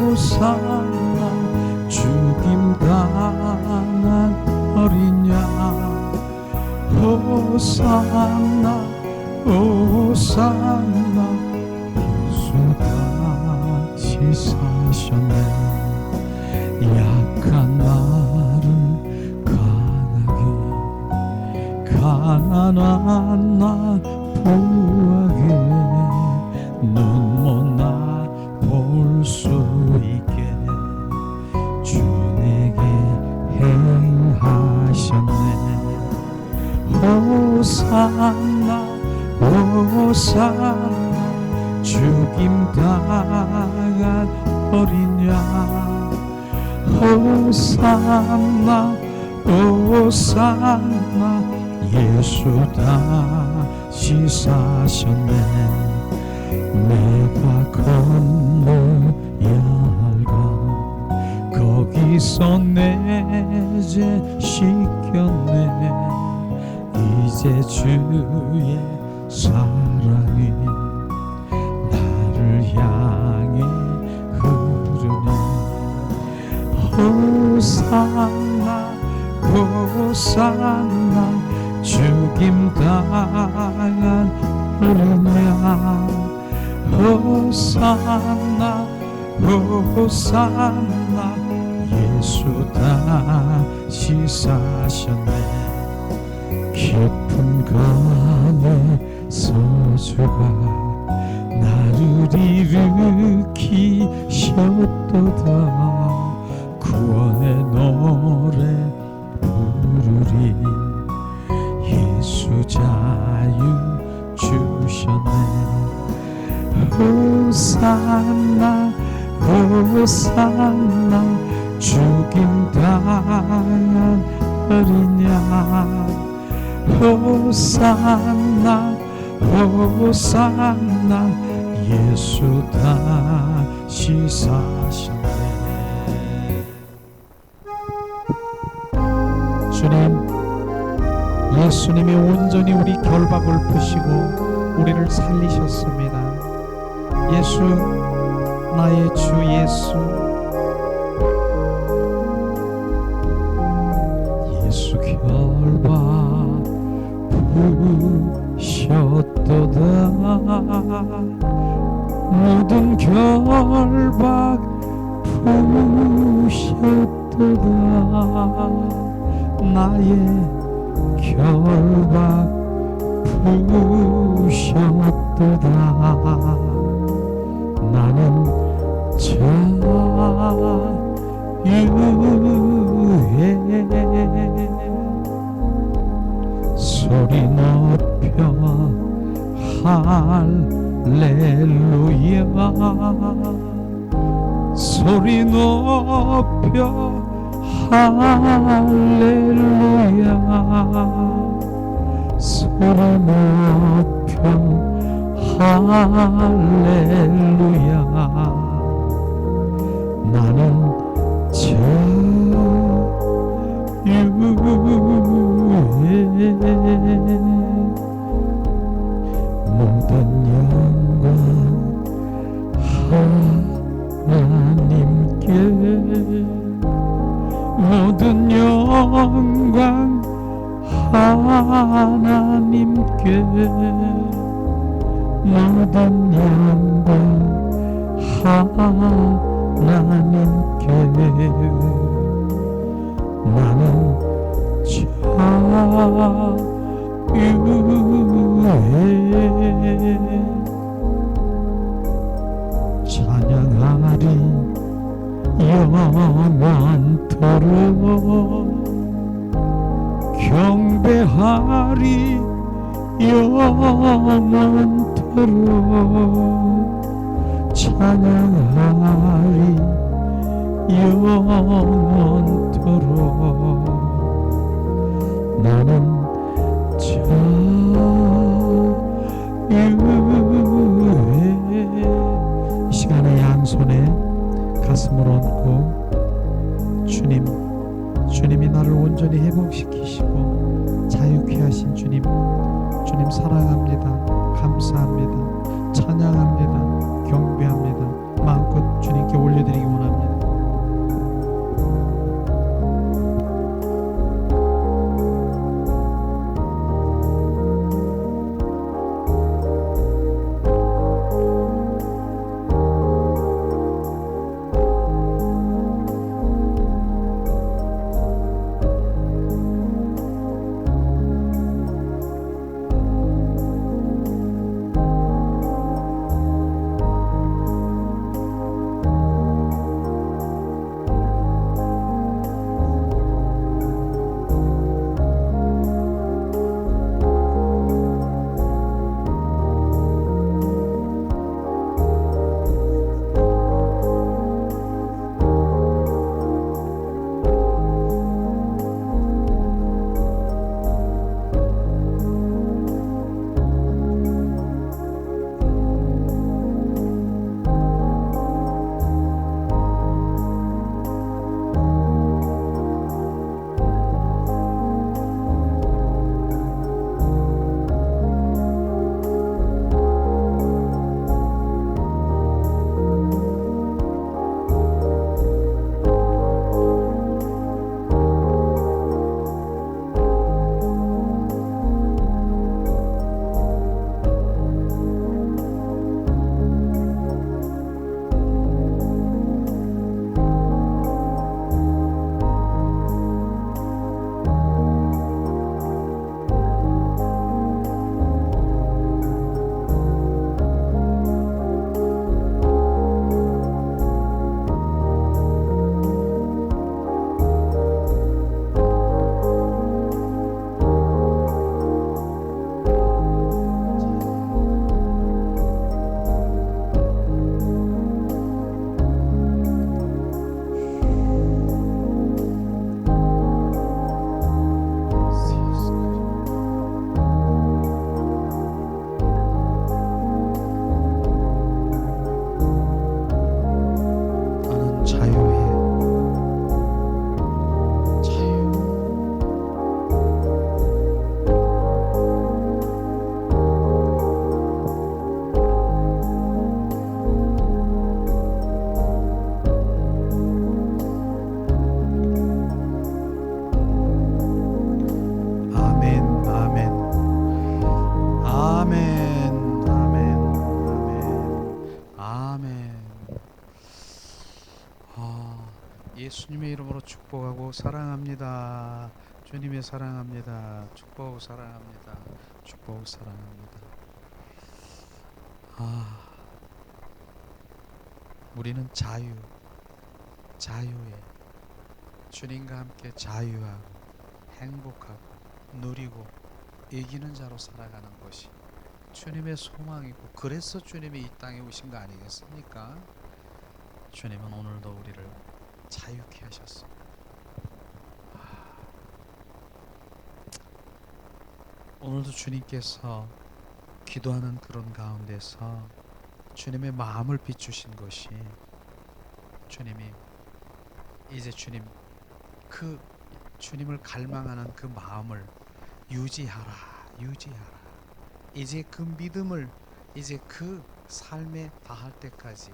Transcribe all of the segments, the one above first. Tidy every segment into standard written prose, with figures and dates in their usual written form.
호산나 죽임 당한 어린 양 호산나 호산나 예수 다시 사셨네 약한 나를 가난한 나 부하게 눈 못 나 볼 수 있게 주 내게 행하셨네 호산나 호산나 죽임 당한 어린 양 호산나 호산나 예수 다시 사셨네 내가 건너야 할까 거기서 내 죄 씻겼네 이제 주의 사랑이 나를 향해 흐르네 호산나 호산나 죽임 당한 어린 양 호산나 호산나 예수 다시 사셨네 깊은 감에 서주가 나를 일으키셨도다 구원의 노래 부르리 예수 자유 주셨네 호산나 호산나 죽임 당한 어린 양 호산나 호산나 예수 다시 사셨네 주님 예수님이 온전히 우리 결박을 푸시고 우리를 살리셨습니다 예수 나의 주 예수 예수 결박 푸셨도다 모든 결박 푸셨도다 나의 결박 푸셨도다 나는 자유해 소리 높여 할렐루야 소리 높여 할렐루야 소리 높여 할렐루야 나는 자유해 모든 영광 하나님께 모든 영광 하나님께 모든 영광 하나님께 나는 자유해 찬양하리 영원토록 경배하리 영원토록 찬양하리 영원토록 나는 자유해 이 시간에 양손에 가슴을 얹고 주님이 나를 온전히 회복시키시고 자유케 하신 주님 사랑합니다. 감사합니다. 찬양합니다. 경배합니다. 예수님의 이름으로 축복하고 사랑합니다. 주님의 사랑합니다. 축복하고 사랑합니다. 축복하고 사랑합니다. 우리는 자유에 주님과 함께 자유하고 행복하고 누리고 이기는 자로 살아가는 것이 주님의 소망이고, 그래서 주님이 이 땅에 오신 거 아니겠습니까? 주님은 오늘도 우리를 자유케 하셨습니다. 오늘도 주님께서 기도하는 그런 가운데서 주님의 마음을 비추신 것이, 주님이 이제 주님을 갈망하는 그 마음을 유지하라. 이제 그 믿음을 이제 그 삶에 다할 때까지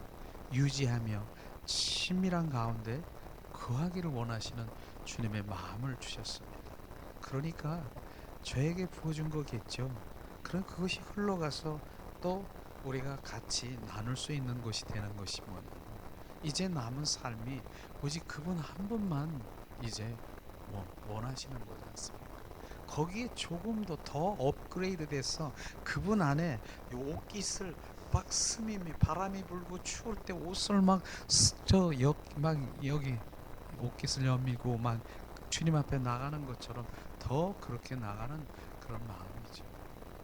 유지하며 친밀한 가운데 거하기를 원하시는 주님의 마음을 주셨습니다. 그러니까 저에게 부어준 거겠죠. 그럼 그것이 흘러가서 또 우리가 같이 나눌 수 있는 것이 되는 것이 뭐냐, 이제 남은 삶이 오직 그분 한 분만 이제 원하시는 거지 않습니까? 거기에 조금 더 업그레이드 돼서 그분 안에 옷깃을 막 바람이 불고 추울 때 옷을 막 여기 옷깃을 여미고 막 주님 앞에 나가는 것처럼 더 그렇게 나가는 그런 마음이죠.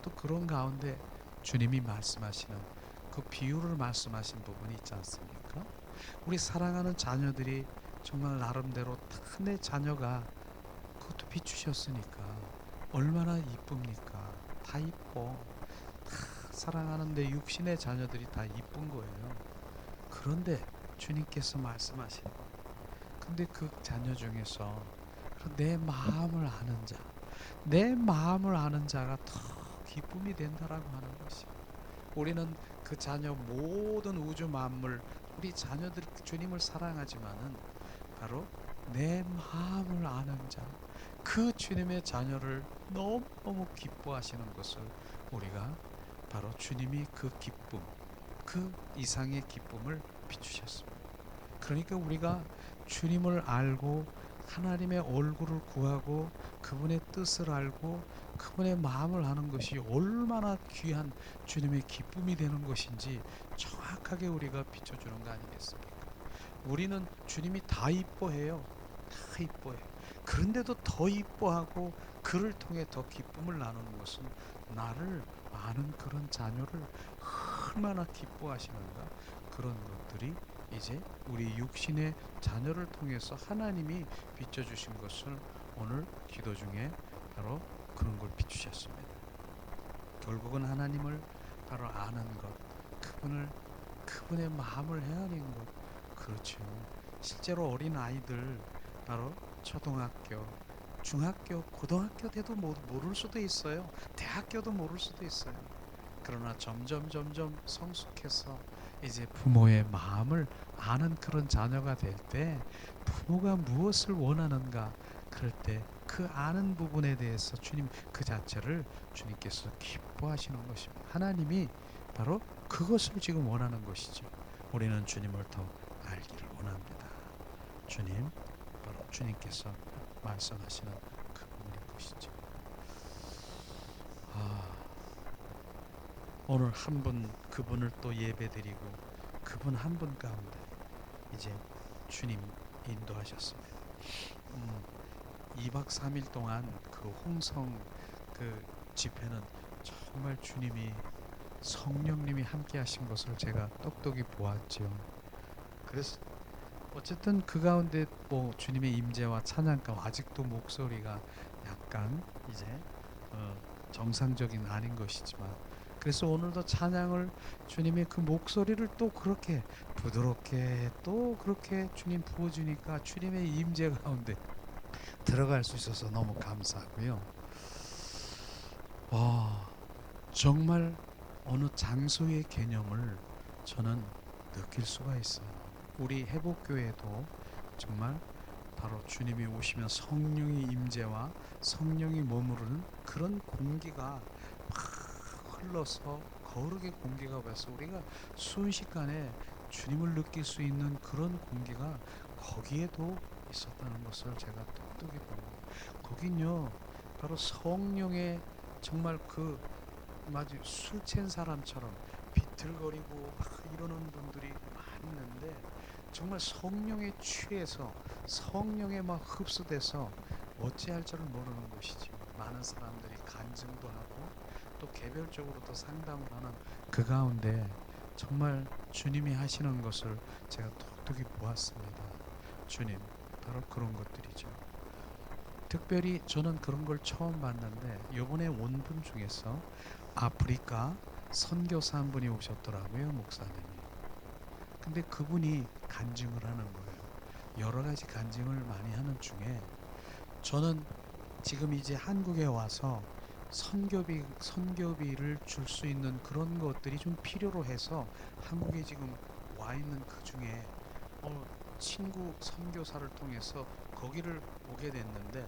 또 그런 가운데 주님이 말씀하시는 그 비유를 말씀하신 부분이 있지 않습니까? 우리 사랑하는 자녀들이 정말 나름대로 다 내 자녀가 그것도 비추셨으니까 얼마나 이쁩니까? 다 이뻐. 다 사랑하는 내 육신의 자녀들이 다 이쁜 거예요. 그런데 주님께서 말씀하신, 근데 그 자녀 중에서 내 마음을 아는 자가 더 기쁨이 된다라고 하는 것이, 우리는 그 자녀 모든 우주 만물, 우리 자녀들 주님을 사랑하지만은 바로 내 마음을 아는 자, 그 주님의 자녀를 너무너무 기뻐하시는 것을 우리가 바로 주님이 그 기쁨, 그 이상의 기쁨을 비추셨습니다. 그러니까 우리가 주님을 알고 하나님의 얼굴을 구하고 그분의 뜻을 알고 그분의 마음을 아는 것이 얼마나 귀한 주님의 기쁨이 되는 것인지 정확하게 우리가 비춰주는 거 아니겠습니까? 우리는 주님이 다 이뻐해요. 다 이뻐해. 그런데도 더 이뻐하고 그를 통해 더 기쁨을 나누는 것은 나를 아는 그런 자녀를 얼마나 기뻐하시는가, 그런 것들이 이제 우리 육신의 자녀를 통해서 하나님이 비춰주신 것을 오늘 기도 중에 바로 그런 걸 비추셨습니다. 결국은 하나님을 바로 아는 것, 그분의 마음을 헤아리는 것. 그렇죠. 실제로 어린 아이들 바로 초등학교, 중학교, 고등학교 때도 모를 수도 있어요. 대학교도 모를 수도 있어요. 그러나 점점 성숙해서 이제 부모의 마음을 아는 그런 자녀가 될 때, 부모가 무엇을 원하는가, 그럴 때 그 아는 부분에 대해서 주님 그 자체를 주님께서 기뻐하시는 것입니다. 하나님이 바로 그것을 지금 원하는 것이죠. 우리는 주님을 더 알기를 원합니다. 주님, 바로 주님께서 말씀하시는 그 부분인 것이죠. 오늘 한 분, 그분을 또 예배드리고 그분 한 분 가운데 이제 주님 인도하셨습니다. 2박 3일 동안 그 홍성 그 집회는 정말 주님이, 성령님이 함께 하신 것을 제가 똑똑히 보았죠. 그래서 어쨌든 그 가운데 주님의 임재와 찬양가, 아직도 목소리가 약간 이제 정상적인 아닌 것이지만, 그래서 오늘도 찬양을, 주님의 그 목소리를 또 그렇게 부드럽게 또 그렇게 주님 부어주니까 주님의 임재 가운데 들어갈 수 있어서 너무 감사하고요. 정말 어느 장소의 개념을 저는 느낄 수가 있어요. 우리 회복교회도 정말 바로 주님이 오시면 성령의 임재와 성령이 머무르는 그런 공기가 막 흘러서 거룩의 공기가 와서 우리가 순식간에 주님을 느낄 수 있는 그런 공기가 거기에도 있었다는 것을 제가 똑똑히 봅니다. 거긴요 바로 성령의 정말 그 마치 술 취한 사람처럼 비틀거리고 막 이러는 분들이 많이 있는데 정말 성령에 취해서 성령에 막 흡수돼서 어찌할 줄을 모르는 것이지. 많은 사람들이 간증도 하고 또 개별적으로도 상담을 하는 그 가운데 정말 주님이 하시는 것을 제가 똑똑히 보았습니다. 주님 바로 그런 것들이죠. 특별히 저는 그런 걸 처음 봤는데 요번에 온 분 중에서 아프리카 선교사 한 분이 오셨더라고요, 목사님이. 근데 그분이 간증을 하는 거예요. 여러 가지 간증을 많이 하는 중에 저는 지금 이제 한국에 와서 선교비를 줄 수 있는 그런 것들이 좀 필요로 해서 한국에 지금 와 있는 그 중에 친구 선교사를 통해서 거기를 오게 됐는데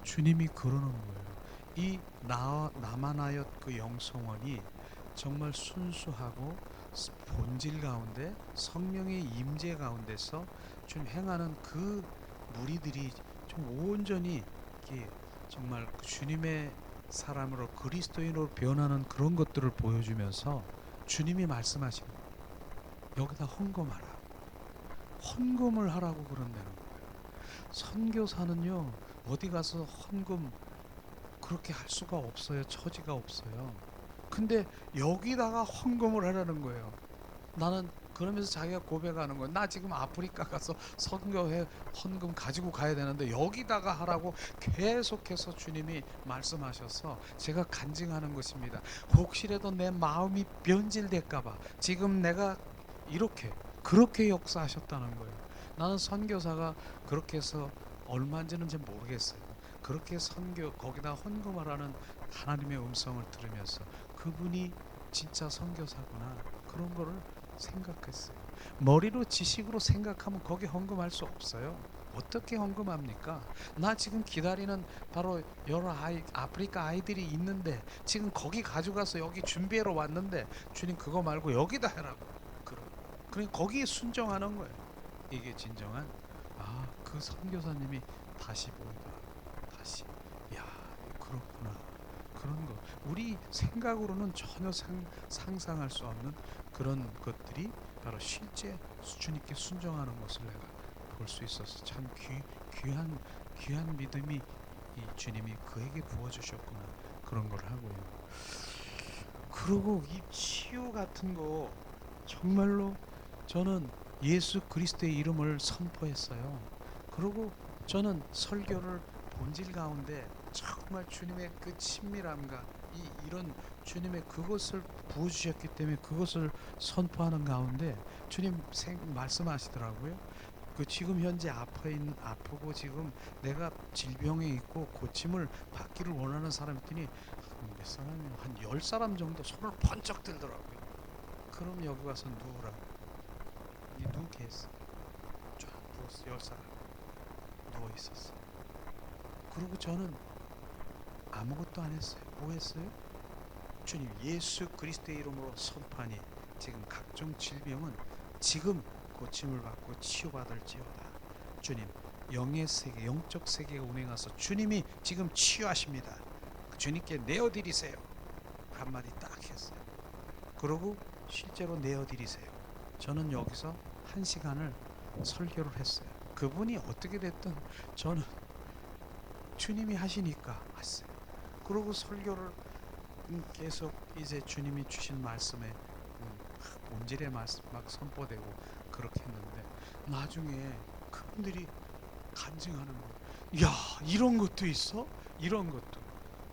주님이 그러는 거예요. 이 남아나였 그 영성원이 정말 순수하고 본질 가운데 성령의 임재 가운데서 좀 행하는 그 무리들이 좀 온전히 이렇게 정말 주님의 사람으로 그리스도인으로 변하는 그런 것들을 보여주면서 주님이 말씀하시는 거예요. 여기다 헌금하라. 헌금을 하라고 그런다는 거예요. 선교사는요 어디 가서 헌금 그렇게 할 수가 없어요. 처지가 없어요. 근데 여기다가 헌금을 하라는 거예요. 나는 그러면서 자기가 고백하는 거예요. 나 지금 아프리카 가서 선교회 헌금 가지고 가야 되는데 여기다가 하라고 계속해서 주님이 말씀하셔서 제가 간증하는 것입니다. 혹시라도 내 마음이 변질될까봐 지금 내가 이렇게 그렇게 역사하셨다는 거예요. 나는 선교사가 그렇게 해서 얼마인지는 잘 모르겠어요. 그렇게 선교 거기다 헌금하라는 하나님의 음성을 들으면서 그분이 진짜 선교사구나 그런 거를 생각했어요. 머리로 지식으로 생각하면 거기 헌금할 수 없어요. 어떻게 헌금합니까? 나 지금 기다리는 바로 여러 아프리카 아이들이 있는데 지금 거기 가져가서 여기 준비하러 왔는데 주님 그거 말고 여기다 해라고. 그러니 거기에 순종하는 거예요. 이게 진정한 그 선교사님이 다시 보이더라고요. 다시 야 그렇구나. 그런 것 우리 생각으로는 전혀 상상할 수 없는 그런 것들이 바로 실제 주님께 순종하는 것을 내가 볼 수 있어서 참 귀한 믿음이 이 주님이 그에게 부어주셨구나 그런 걸 하고요. 그리고 이 치유 같은 거 정말로 저는 예수 그리스도의 이름을 선포했어요. 그리고 저는 설교를 본질 가운데 정말 주님의 그 친밀함과 이런 주님의 그것을 부어주셨기 때문에 그것을 선포하는 가운데 주님 말씀하시더라고요. 그 지금 현재 아프고 지금 내가 질병에 있고 고침을 받기를 원하는 사람이 있더니 몇 사람이 한 10사람 정도 손을 번쩍 들더라고요. 그럼 여기 와서 누우라고. 누워 계셨어. 쫙 누웠어. 10사람 누워 있었어. 그리고 저는 아무것도 안 했어요. 뭐 했어요? 주님 예수 그리스도의 이름으로 선포하니 지금 각종 질병은 지금 고침을 받고 치유받을지어다. 주님 영의 세계 영적 세계가 운행하서 주님이 지금 치유하십니다. 주님께 내어드리세요. 한마디 딱 했어요. 그러고 실제로 내어드리세요. 저는 여기서 1시간을 설교를 했어요. 그분이 어떻게 됐든 저는 주님이 하시니까 왔어요. 그러고 설교를 계속 이제 주님이 주신 말씀에 본질의 말씀 막 선포되고 그렇게 했는데 나중에 그분들이 간증하는 거예요. 야 이런 것도 있어? 이런 것도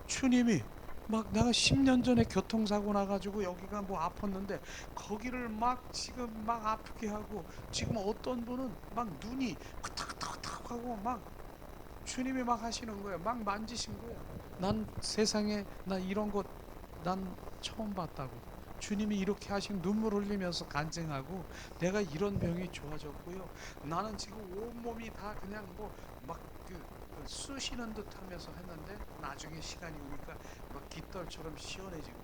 주님이 막 내가 10년 전에 교통사고 나가지고 여기가 뭐 아팠는데 거기를 막 지금 막 아프게 하고 지금 어떤 분은 막 눈이 탁탁탁 하고 막 주님이 막 하시는 거예요. 막 만지신 거예요. 난 세상에 나 이런 것 난 처음 봤다고. 주님이 이렇게 하시면 눈물 흘리면서 간증하고 내가 이런 병이 좋아졌고요. 나는 지금 온몸이 다 그냥 뭐 막 쑤시는 듯 하면서 했는데 나중에 시간이 오니까 막 깃털처럼 시원해지고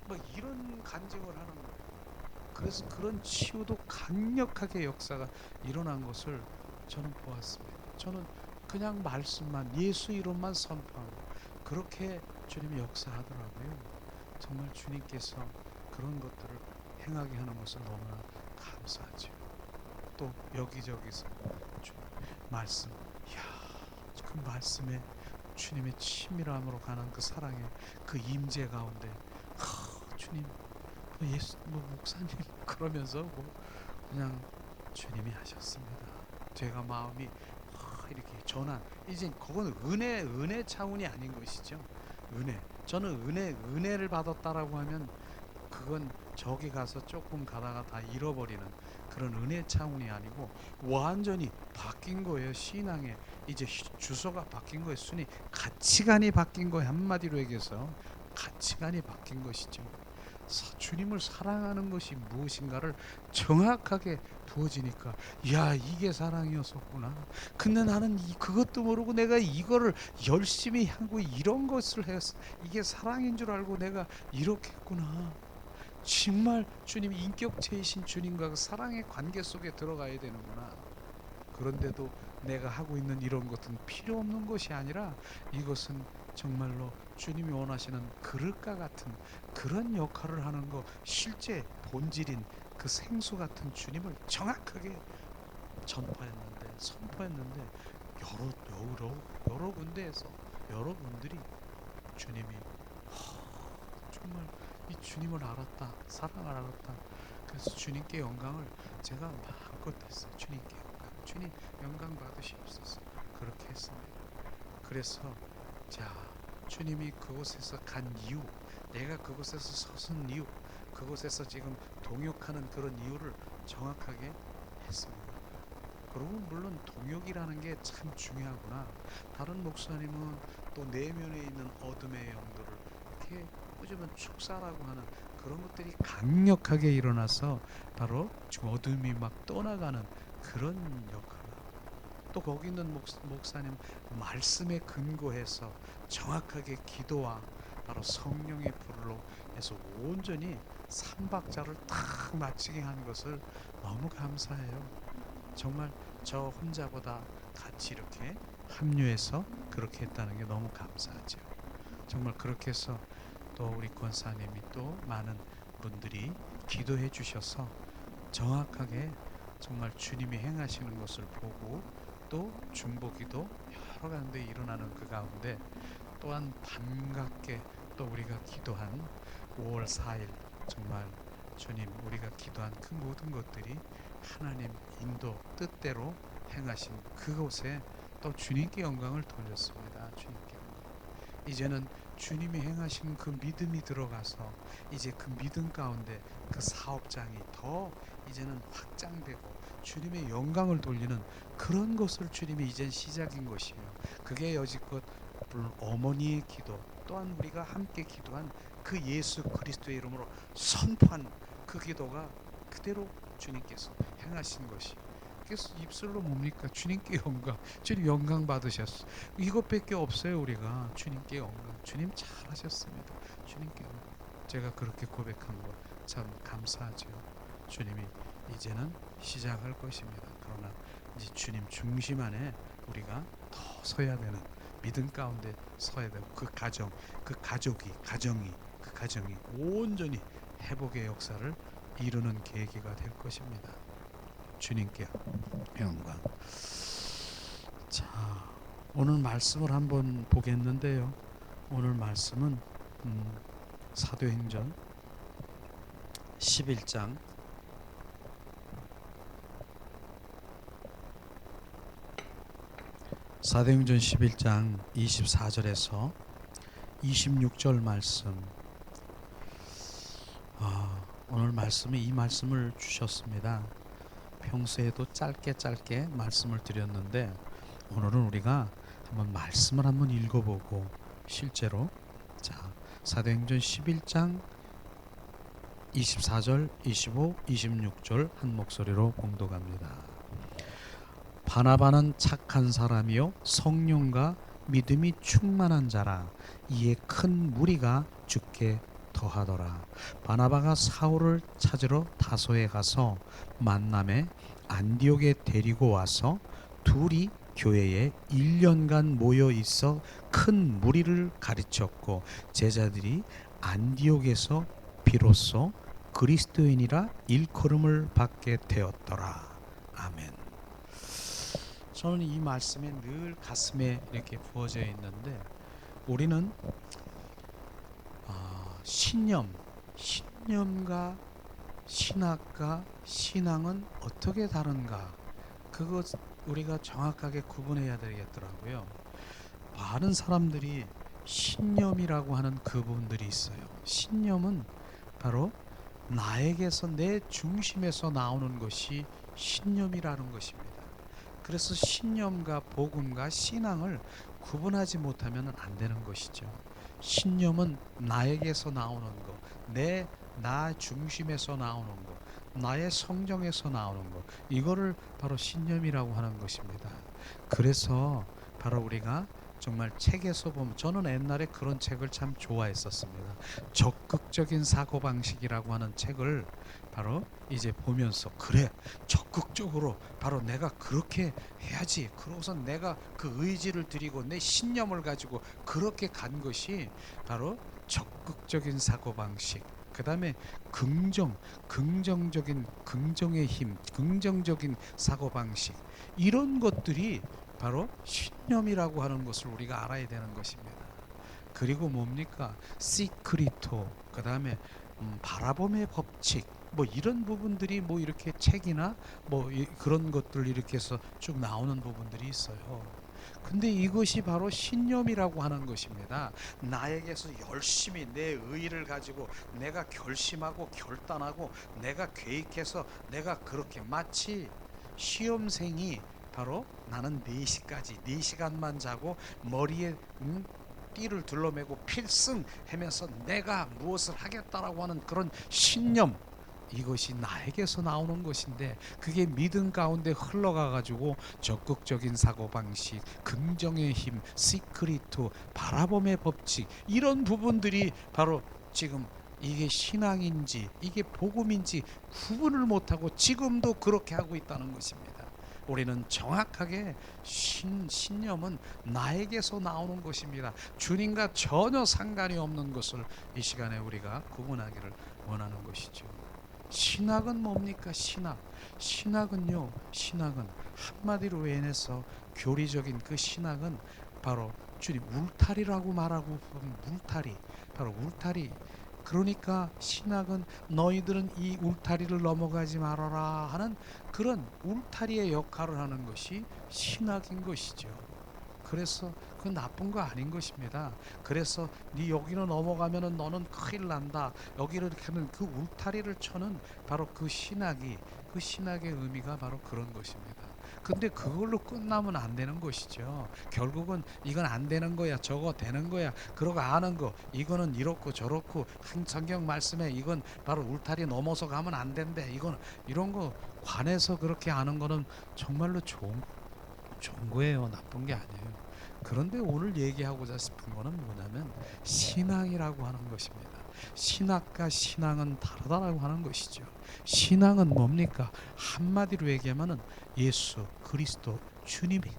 막 이런 간증을 하는 거예요. 그래서 그런 치유도 강력하게 역사가 일어난 것을 저는 보았습니다. 저는 그냥 말씀만 예수 이름만 선포하고 그렇게 주님이 역사하더라고요. 정말 주님께서 그런 것들을 행하게 하는 것을 너무나 감사하죠. 또 여기저기서 주님 말씀, 이야, 그 말씀에 주님의 친밀함으로 가는 그 사랑의 그 임재 가운데 주님, 예수, 목사님 그러면서 그냥 주님이 하셨습니다. 제가 마음이 이렇게 전환. 이제 그건 은혜 차원이 아닌 것이죠. 은혜. 저는 은혜를 받았다라고 하면 그건 저기 가서 조금 가다가 다 잃어버리는 그런 은혜 차원이 아니고 완전히 바뀐 거예요. 신앙의 이제 주소가 바뀐 거예요. 순위 가치관이 바뀐 거예요. 한마디로 얘기해서 가치관이 바뀐 것이죠. 주님을 사랑하는 것이 무엇인가를 정확하게 부어지니까 야, 이게 사랑이었었구나. 근데 나는 그것도 모르고 내가 이거를 열심히 하고 이런 것을 했어. 이게 사랑인 줄 알고 내가 이렇게 했구나. 정말 주님 인격체이신 주님과 그 사랑의 관계 속에 들어가야 되는구나. 그런데도 내가 하고 있는 이런 것은 필요 없는 것이 아니라 이것은 정말로 주님이 원하시는 그릇과 같은 그런 역할을 하는 거, 실제 본질인 그 생수 같은 주님을 정확하게 선포했는데 여러 군데에서 여러분들이 주님이 정말 이 주님을 알았다, 사랑을 알았다. 그래서 주님께 영광을 제가 마음껏 했어요. 주님께 주님 영광 받으시옵소서. 그렇게 했습니다. 그래서 자, 주님이 그곳에서 간 이유, 내가 그곳에서 서선 이유, 그곳에서 지금 동역하는 그런 이유를 정확하게 했습니다. 그리고 물론 동역이라는 게 참 중요하구나. 다른 목사님은 또 내면에 있는 어둠의 영들을 이렇게 요즘은 축사라고 하는 그런 것들이 강력하게 일어나서 바로 지금 어둠이 막 떠나가는 그런 역할을 하고, 또 거기 있는 목사님 말씀에 근거해서 정확하게 기도와 바로 성령의 불로 해서 온전히 삼박자를 딱 맞추게 한 것을 너무 감사해요. 정말 저 혼자보다 같이 이렇게 합류해서 그렇게 했다는 게 너무 감사하죠. 정말 그렇게 해서 또 우리 권사님이 또 많은 분들이 기도해 주셔서 정확하게 정말 주님이 행하시는 것을 보고 또 중보기도 여러 가운데 일어나는 그 가운데 또한 반갑게 또 우리가 기도한 5월 4일 정말 주님 우리가 기도한 그 모든 것들이 하나님 인도 뜻대로 행하신 그곳에 또 주님께 영광을 돌렸습니다. 주님께 이제는 주님이 행하신 그 믿음이 들어가서 이제 그 믿음 가운데 그 사업장이 더 이제는 확장되고 주님의 영광을 돌리는 그런 것을 주님이 이젠 시작인 것이에요. 그게 여지껏 어머니의 기도 또한 우리가 함께 기도한 그 예수 그리스도의 이름으로 선포한 그 기도가 그대로 주님께서 행하신 것이, 그래서 입술로 뭡니까? 주님께 영광, 주님 영광 받으셨어. 이것밖에 없어요. 우리가 주님께 영광, 주님 잘하셨습니다. 주님께 영광. 제가 그렇게 고백한 거 참 감사하죠. 주님이 이제는 시작할 것입니다. 그러나 이제 주님 중심 안에 우리가 더 서야 되는, 믿음 가운데 서야 되고 그 가정, 그 가정이 온전히 회복의 역사를 이루는 계기가 될 것입니다. 주님께 영광. 자, 오늘 말씀을 한번 보겠는데요. 오늘 말씀은 사도행전 11장 사도행전 11장 24절에서 26절 말씀. 오늘 말씀에 이 말씀을 주셨습니다. 평소에도 짧게 말씀을 드렸는데 오늘은 우리가 한번 말씀을 한번 읽어보고 실제로 자, 사도행전 11장 24절, 25, 26절 한 목소리로 봉독합니다. 바나바는 착한 사람이요 성령과 믿음이 충만한 자라. 이에 큰 무리가 죽게 더하더라. 바나바가 사울을 찾으러 다소에 가서 만남에 안디옥에 데리고 와서 둘이 교회에 1년간 모여 있어 큰 무리를 가르쳤고 제자들이 안디옥에서 비로소 그리스도인이라 일컬음을 받게 되었더라. 아멘. 저는 이 말씀에 늘 가슴에 이렇게 부어져 있는데 우리는 신념과 신학과 신앙은 어떻게 다른가? 그것 우리가 정확하게 구분해야 되겠더라고요. 많은 사람들이 신념이라고 하는 그분들이 있어요. 신념은 바로 나에게서 내 중심에서 나오는 것이 신념이라는 것입니다. 그래서 신념과 복음과 신앙을 구분하지 못하면 안 되는 것이죠. 신념은 나에게서 나오는 것, 나 중심에서 나오는 것, 나의 성정에서 나오는 것, 이거를 바로 신념이라고 하는 것입니다. 그래서 바로 우리가 정말 책에서 보면 저는 옛날에 그런 책을 참 좋아했었습니다. 적극적인 사고방식이라고 하는 책을 바로 이제 보면서 그래 적극적으로 바로 내가 그렇게 해야지 그러고서 내가 그 의지를 들이고 내 신념을 가지고 그렇게 간 것이 바로 적극적인 사고방식, 그 다음에 긍정의 힘, 긍정적인 사고방식, 이런 것들이 바로 신념이라고 하는 것을 우리가 알아야 되는 것입니다. 그리고 뭡니까? 시크리토, 그 다음에 바라봄의 법칙, 뭐 이런 부분들이 뭐 이렇게 책이나 뭐 그런 것들 이렇게 해서 쭉 나오는 부분들이 있어요. 근데 이것이 바로 신념이라고 하는 것입니다. 나에게서 열심히 내 의의를 가지고 내가 결심하고 결단하고 내가 계획해서 내가 그렇게 마치 시험생이 바로 나는 4시까지 4시간만 자고 머리에 띠를 둘러매고 필승 하면서 내가 무엇을 하겠다라고 하는 그런 신념, 이것이 나에게서 나오는 것인데 그게 믿음 가운데 흘러가 가지고 적극적인 사고방식, 긍정의 힘, 시크리트, 바라봄의 법칙, 이런 부분들이 바로 지금 이게 신앙인지 이게 복음인지 구분을 못하고 지금도 그렇게 하고 있다는 것입니다. 우리는 정확하게 신념은 나에게서 나오는 것입니다. 주님과 전혀 상관이 없는 것을 이 시간에 우리가 구분하기를 원하는 것이죠. 신학은 뭡니까? 신학은요, 신학은 한마디로 외해서 교리적인 그 신학은 바로 주님 울타리라고 말하고 울타리, 바로 울타리. 그러니까 신학은 너희들은 이 울타리를 넘어가지 말아라 하는 그런 울타리의 역할을 하는 것이 신학인 것이죠. 그래서 그 나쁜 거 아닌 것입니다. 그래서 네 여기는 넘어가면은 너는 큰일 난다. 여기를 이렇게 하는 그 울타리를 쳐는 바로 그 신학의 의미가 바로 그런 것입니다. 근데 그걸로 끝나면 안 되는 것이죠. 결국은 이건 안 되는 거야, 저거 되는 거야, 그러고 아는 거, 이거는 이렇고 저렇고 한 성경 말씀에 이건 바로 울타리 넘어서 가면 안 된대. 이건 이런 거 관해서 그렇게 아는 거는 정말로 좋은 거예요. 나쁜 게 아니에요. 그런데 오늘 얘기하고자 싶은 거는 뭐냐면 신앙이라고 하는 것입니다. 신학과 신앙은 다르다라고 하는 것이죠. 신앙은 뭡니까? 한마디로 얘기하면은 예수 그리스도 주님의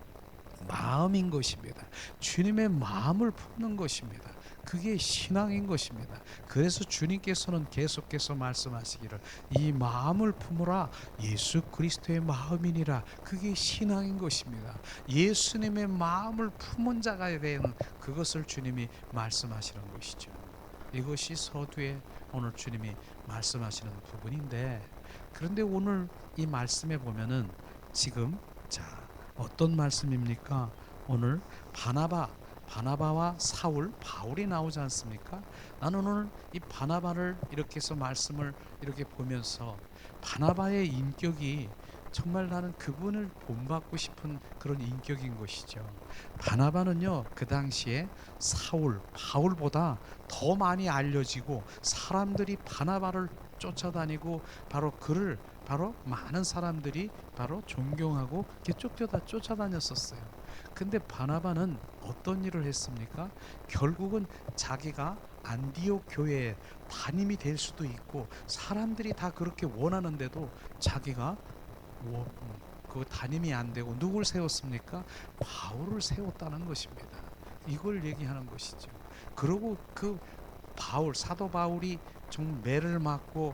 마음인 것입니다. 주님의 마음을 품는 것입니다. 그게 신앙인 것입니다. 그래서 주님께서는 계속해서 말씀하시기를 이 마음을 품으라 예수 그리스도의 마음이니라. 그게 신앙인 것입니다. 예수님의 마음을 품은 자가 되는 그것을 주님이 말씀하시는 것이죠. 이것이 서두에 오늘 주님이 말씀하시는 부분인데, 그런데 오늘 이 말씀에 보면은 지금 자 어떤 말씀입니까? 오늘 바나바와 사울, 바울이 나오지 않습니까? 나는 오늘 이 바나바를 이렇게 해서 말씀을 이렇게 보면서 바나바의 인격이 정말 나는 그분을 본받고 싶은 그런 인격인 것이죠. 바나바는요, 그 당시에 사울, 바울보다 더 많이 알려지고 사람들이 바나바를 쫓아다니고 바로 그를 바로 많은 사람들이 바로 존경하고 이렇게 쫓아다녔었어요. 근데 바나바는 어떤 일을 했습니까? 결국은 자기가 안디옥 교회의 담임이 될 수도 있고 사람들이 다 그렇게 원하는데도 자기가 그 담임이 안 되고 누굴 세웠습니까? 바울을 세웠다는 것입니다. 이걸 얘기하는 것이죠. 그리고 그 사도 바울이 정말 매를 맞고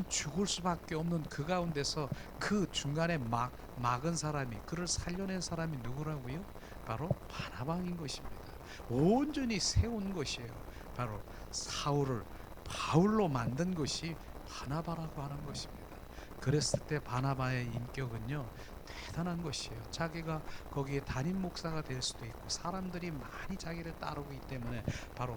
죽을 수밖에 없는 그 가운데서 그 중간에 막은 사람이, 그를 살려낸 사람이 누구라고요? 바로 바나바인 것입니다. 온전히 세운 것이에요. 바로 사울을 바울로 만든 것이 바나바라고 하는 것입니다. 그랬을 때 바나바의 인격은요, 대단한 것이에요. 자기가 거기에 담임 목사가 될 수도 있고 사람들이 많이 자기를 따르고 있기 때문에 바로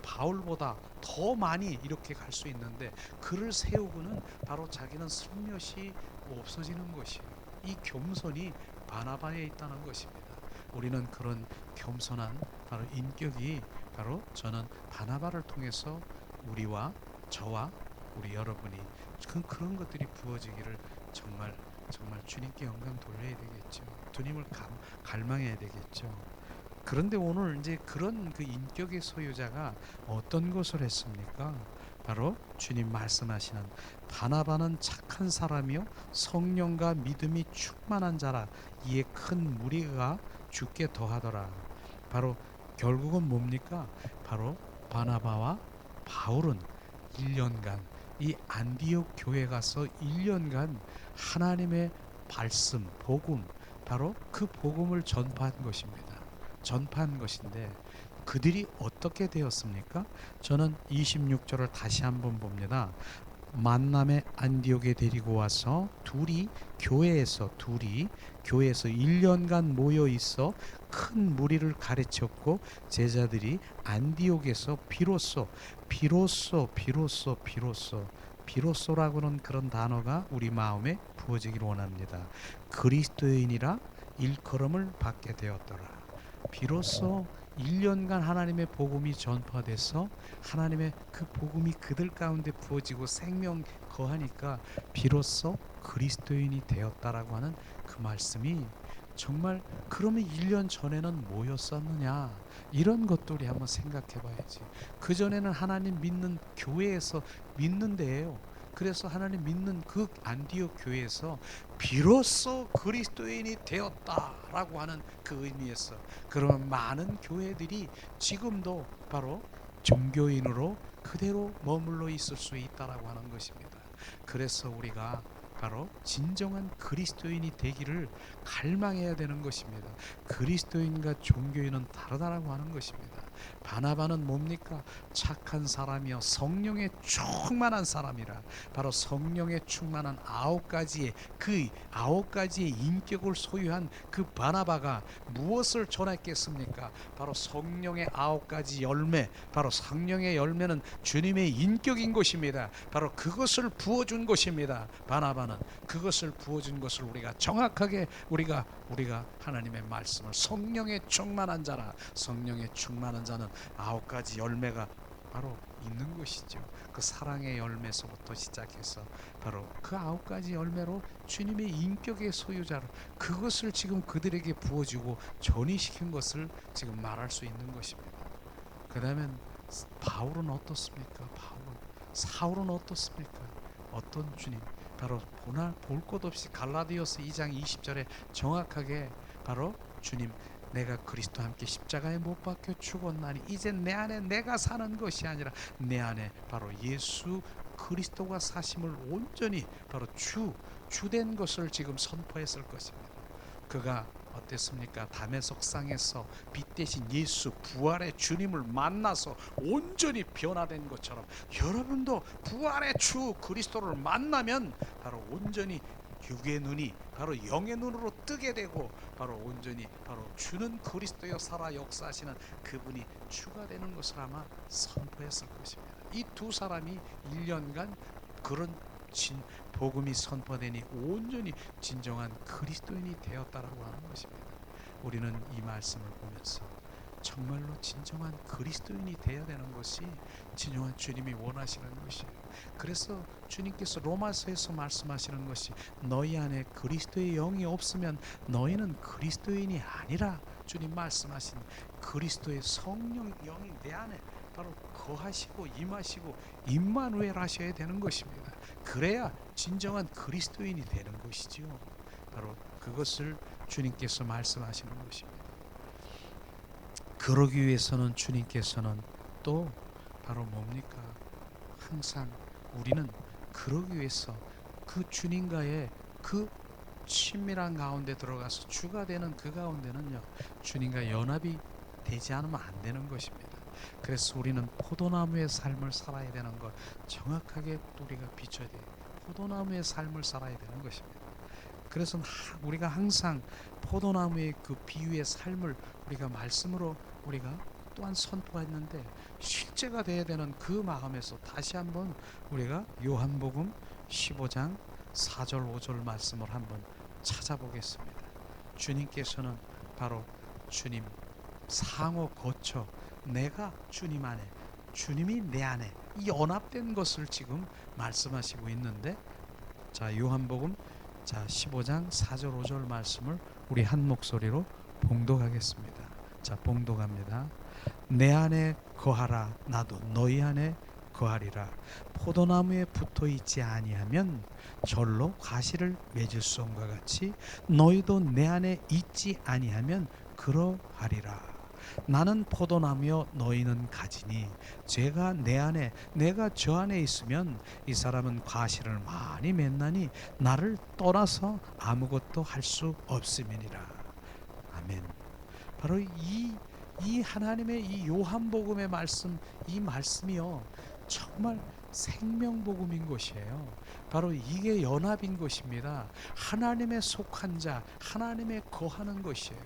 바울보다 더 많이 이렇게 갈 수 있는데, 그를 세우고는 바로 자기는 슬며시 없어지는 것이에요. 이 겸손이 바나바에 있다는 것입니다. 우리는 그런 겸손한 바로 인격이 바로 저는 바나바를 통해서 우리와 저와 우리 여러분이 그런 것들이 부어지기를 정말 주님께 영광 돌려야 되겠죠. 주님을 갈망해야 되겠죠. 그런데 오늘 이제 그런 그 인격의 소유자가 어떤 것을 했습니까? 바로 주님 말씀하시는 바나바는 착한 사람이요 성령과 믿음이 충만한 자라 이에 큰 무리가 죽게 더하더라. 바로 결국은 뭡니까? 바로 바나바와 바울은 1년간 이 안디옥 교회 가서 1년간 하나님의 말씀, 복음, 바로 그 복음을 전파한 것입니다. 전파한 것인데 그들이 어떻게 되었습니까? 저는 26절을 다시 한번 봅니다. 만남의 안디옥에 데리고 와서 교회에서 1년간 모여 있어 큰 무리를 가르쳤고 제자들이 안디옥에서 비로소라고는 그런 단어가 우리 마음에 부어지기를 원합니다. 그리스도인이라 일컬음을 받게 되었더라. 비로소 1년간 하나님의 복음이 전파돼서 하나님의 그 복음이 그들 가운데 부어지고 생명 거하니까 비로소 그리스도인이 되었다라고 하는 그 말씀이 정말, 그러면 1년 전에는 뭐였었느냐, 이런 것도 우리 한번 생각해 봐야지. 그전에는 하나님 믿는 교회에서 믿는 데예요. 그래서 하나님 믿는 그 안디옥 교회에서 비로소 그리스도인이 되었다라고 하는 그 의미에서, 그러면 많은 교회들이 지금도 바로 종교인으로 그대로 머물러 있을 수 있다라고 하는 것입니다. 그래서 우리가 바로 진정한 그리스도인이 되기를 갈망해야 되는 것입니다. 그리스도인과 종교인은 다르다라고 하는 것입니다. 바나바는 뭡니까? 착한 사람이요 성령에 충만한 사람이라. 바로 성령에 충만한 9가지의 인격을 소유한 그 바나바가 무엇을 전했겠습니까? 바로 성령의 9가지 열매, 바로 성령의 열매는 주님의 인격인 것입니다. 바로 그것을 부어준 것입니다. 바나바는 그것을 부어준 것을 우리가 정확하게 우리가 하나님의 말씀을, 성령에 충만한 자라, 성령에 충만한 자는 9가지 열매가 바로 있는 것이죠. 그 사랑의 열매서부터 시작해서 바로 그 9가지 열매로 주님의 인격의 소유자로 그것을 지금 그들에게 부어주고 전이시킨 것을 지금 말할 수 있는 것입니다. 그 다음에 바울은 어떻습니까? 사울은 어떻습니까? 어떤 주님? 바로 볼 것 없이 갈라디아서 2장 20절에 정확하게 바로 주님, 내가 그리스도와 함께 십자가에 못 박혀 죽었나니 이제 내 안에 내가 사는 것이 아니라 내 안에 바로 예수 그리스도가 사심을 온전히 바로 주된 것을 지금 선포했을 것입니다. 그가 어땠습니까? 다메섹상에서 빛 대신 예수 부활의 주님을 만나서 온전히 변화된 것처럼 여러분도 부활의 주 그리스도를 만나면 바로 온전히 육의 눈이 바로 영의 눈으로 뜨게 되고 바로 온전히 바로 주는 그리스도여 살아 역사하시는 그분이 주가 되는 것을 아마 선포했을 것입니다. 이 두 사람이 1년간 그런 복음이 선포되니 온전히 진정한 그리스도인이 되었다라고 하는 것입니다. 우리는 이 말씀을 보면서 정말로 진정한 그리스도인이 되어야 되는 것이 진정한 주님이 원하시는 것이에요. 그래서 주님께서 로마서에서 말씀하시는 것이 너희 안에 그리스도의 영이 없으면 너희는 그리스도인이 아니라, 주님 말씀하신 그리스도의 성령 영이 내 안에 바로 거하시고 임하시고 임마누엘 하셔야 되는 것입니다. 그래야 진정한 그리스도인이 되는 것이지요. 바로 그것을 주님께서 말씀하시는 것입니다. 그러기 위해서는 주님께서는 또 바로 뭡니까? 항상 우리는 그러기 위해서 그 주님과의 그 친밀한 가운데 들어가서 주가 되는 그 가운데는요, 주님과 연합이 되지 않으면 안 되는 것입니다. 그래서 우리는 포도나무의 삶을 살아야 되는 것, 정확하게 우리가 비춰야 돼요. 포도나무의 삶을 살아야 되는 것입니다. 그래서 우리가 항상 포도나무의 그 비유의 삶을 우리가 말씀으로 우리가 또한 선포했는데, 실제가 되어야 되는 그 마음에서 다시 한번 우리가 요한복음 15장 4절 5절 말씀을 한번 찾아보겠습니다. 주님께서는 바로 주님 상호 거쳐 내가 주님 안에, 주님이 내 안에, 이 연합된 것을 지금 말씀하시고 있는데, 자 요한복음 15장 4절 5절 말씀을 우리 한 목소리로 봉독하겠습니다. 자, 봉독합니다. 내 안에 거하라, 나도 너희 안에 거하리라. 포도나무에 붙어 있지 아니하면 절로 과실을 맺을 수 없음과 같이 너희도 내 안에 있지 아니하면 그러하리라. 나는 포도나무여 너희는 가지니 제가 내 안에 내가 저 안에 있으면 이 사람은 과실을 많이 맺나니 나를 떠나서 아무것도 할 수 없음이니라. 아멘. 바로 이 하나님의 이 요한복음의 말씀, 이 말씀이요 정말 생명복음인 것이에요. 바로 이게 연합인 것입니다. 하나님의 속한 자, 하나님의 거하는 것이에요.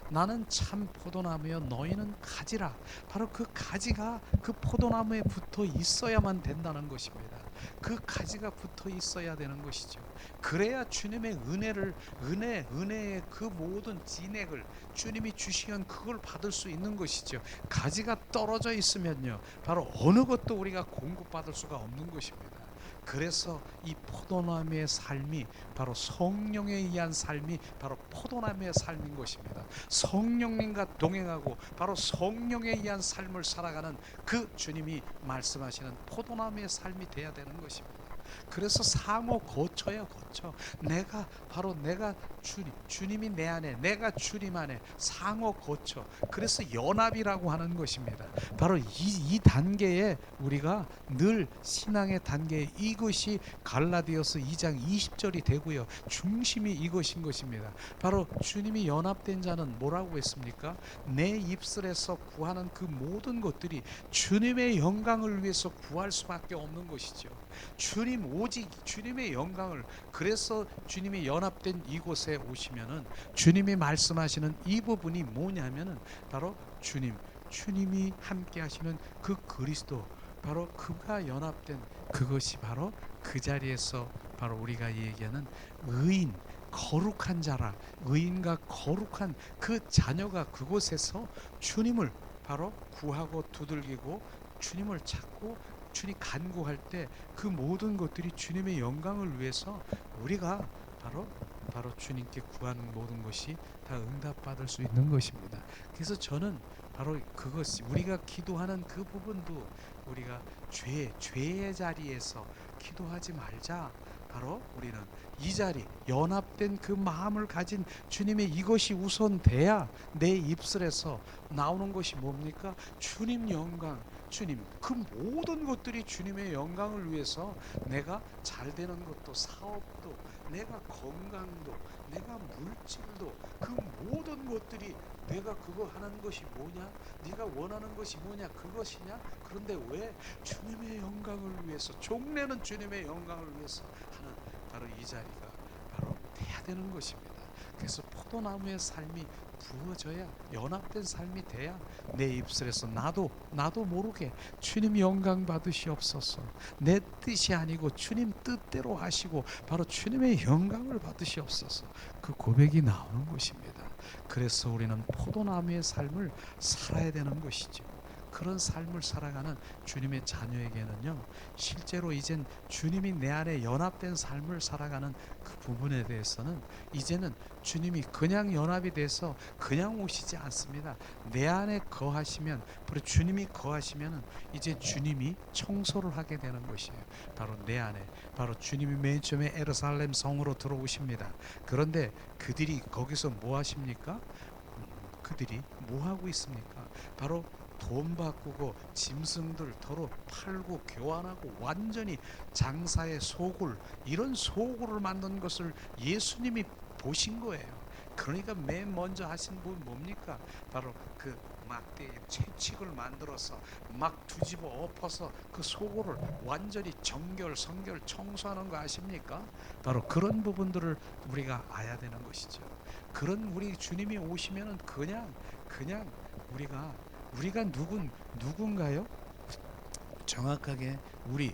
나는 참 포도나무여 너희는 가지라. 바로 그 가지가 그 포도나무에 붙어 있어야만 된다는 것입니다. 그 가지가 붙어 있어야 되는 것이죠. 그래야 주님의 은혜의 그 모든 진액을 주님이 주시면 그걸 받을 수 있는 것이죠. 가지가 떨어져 있으면요, 바로 어느 것도 우리가 공급받을 수가 없는 것입니다. 그래서 이 포도나무의 삶이 바로 성령에 의한 삶이 바로 포도나무의 삶인 것입니다. 성령님과 동행하고 바로 성령에 의한 삶을 살아가는 그 주님이 말씀하시는 포도나무의 삶이 돼야 되는 것입니다. 그래서 상호 거쳐야 거쳐. 내가 바로 내가 주님이 내 안에, 내가 주님 안에 상호 거쳐. 그래서 연합이라고 하는 것입니다. 바로 이 단계에 우리가 늘 신앙의 단계에 이것이 갈라디아서 2장 20절이 되고요. 중심이 이것인 것입니다. 바로 주님이 연합된 자는 뭐라고 했습니까? 내 입술에서 구하는 그 모든 것들이 주님의 영광을 위해서 구할 수밖에 없는 것이죠. 오직 주님의 영광을, 그래서 주님이 연합된 이곳에 오시면은 주님이 말씀하시는 이 부분이 뭐냐면은 바로 주님이 함께 하시는 그 그리스도, 바로 그가 연합된 그것이 바로 그 자리에서 바로 우리가 얘기하는 의인, 거룩한 자라. 의인과 거룩한 그 자녀가 그곳에서 주님을 바로 구하고 두들기고 주님을 찾고 주님 간구할 때 그 모든 것들이 주님의 영광을 위해서 우리가 바로 주님께 구하는 모든 것이 다 응답받을 수 있는 것입니다. 그래서 저는 바로 그것이 우리가 기도하는 그 부분도 우리가 죄의 자리에서 기도하지 말자. 바로 우리는 이 자리, 연합된 그 마음을 가진 주님의 이것이 우선 돼야 내 입술에서 나오는 것이 뭡니까? 주님 영광, 주님, 그 모든 것들이 주님의 영광을 위해서 내가 잘 되는 것도, 사업도, 내가 건강도, 내가 물질도, 그 모든 것들이 내가 그거 하는 것이 뭐냐? 네가 원하는 것이 뭐냐? 그것이냐? 그런데 왜 주님의 영광을 위해서, 종래는 주님의 영광을 위해서 하는 바로 이 자리가 바로 돼야 되는 것입니다. 그래서 포도나무의 삶이 부어져야, 연합된 삶이 돼야 내 입술에서 나도 모르게 주님 영광 받으시옵소서, 내 뜻이 아니고 주님 뜻대로 하시고 바로 주님의 영광을 받으시옵소서, 그 고백이 나오는 것입니다. 그래서 우리는 포도나무의 삶을 살아야 되는 것이죠. 그런 삶을 살아가는 주님의 자녀에게는요, 실제로 이젠 주님이 내 안에 연합된 삶을 살아가는 그 부분에 대해서는 이제는 주님이 그냥 연합이 돼서 그냥 오시지 않습니다. 내 안에 거하시면, 바로 주님이 거하시면 이제 주님이 청소를 하게 되는 것이에요. 바로 내 안에, 바로 주님이 맨 처음에 예루살렘 성으로 들어오십니다. 그런데 그들이 거기서 뭐 하십니까? 그들이 뭐 하고 있습니까? 바로 돈 바꾸고 짐승들 더러 팔고 교환하고 완전히 장사의 소굴, 이런 소굴을 만든 것을 예수님이 보신 거예요. 그러니까 맨 먼저 하신 분 뭡니까? 바로 그 막대에 채찍을 만들어서 막 뒤집어 엎어서 그 소굴을 완전히 정결 성결 청소하는 거 아십니까? 바로 그런 부분들을 우리가 알아야 되는 것이죠. 그런 우리 주님이 오시면은 그냥 우리가 누군가요? 정확하게 우리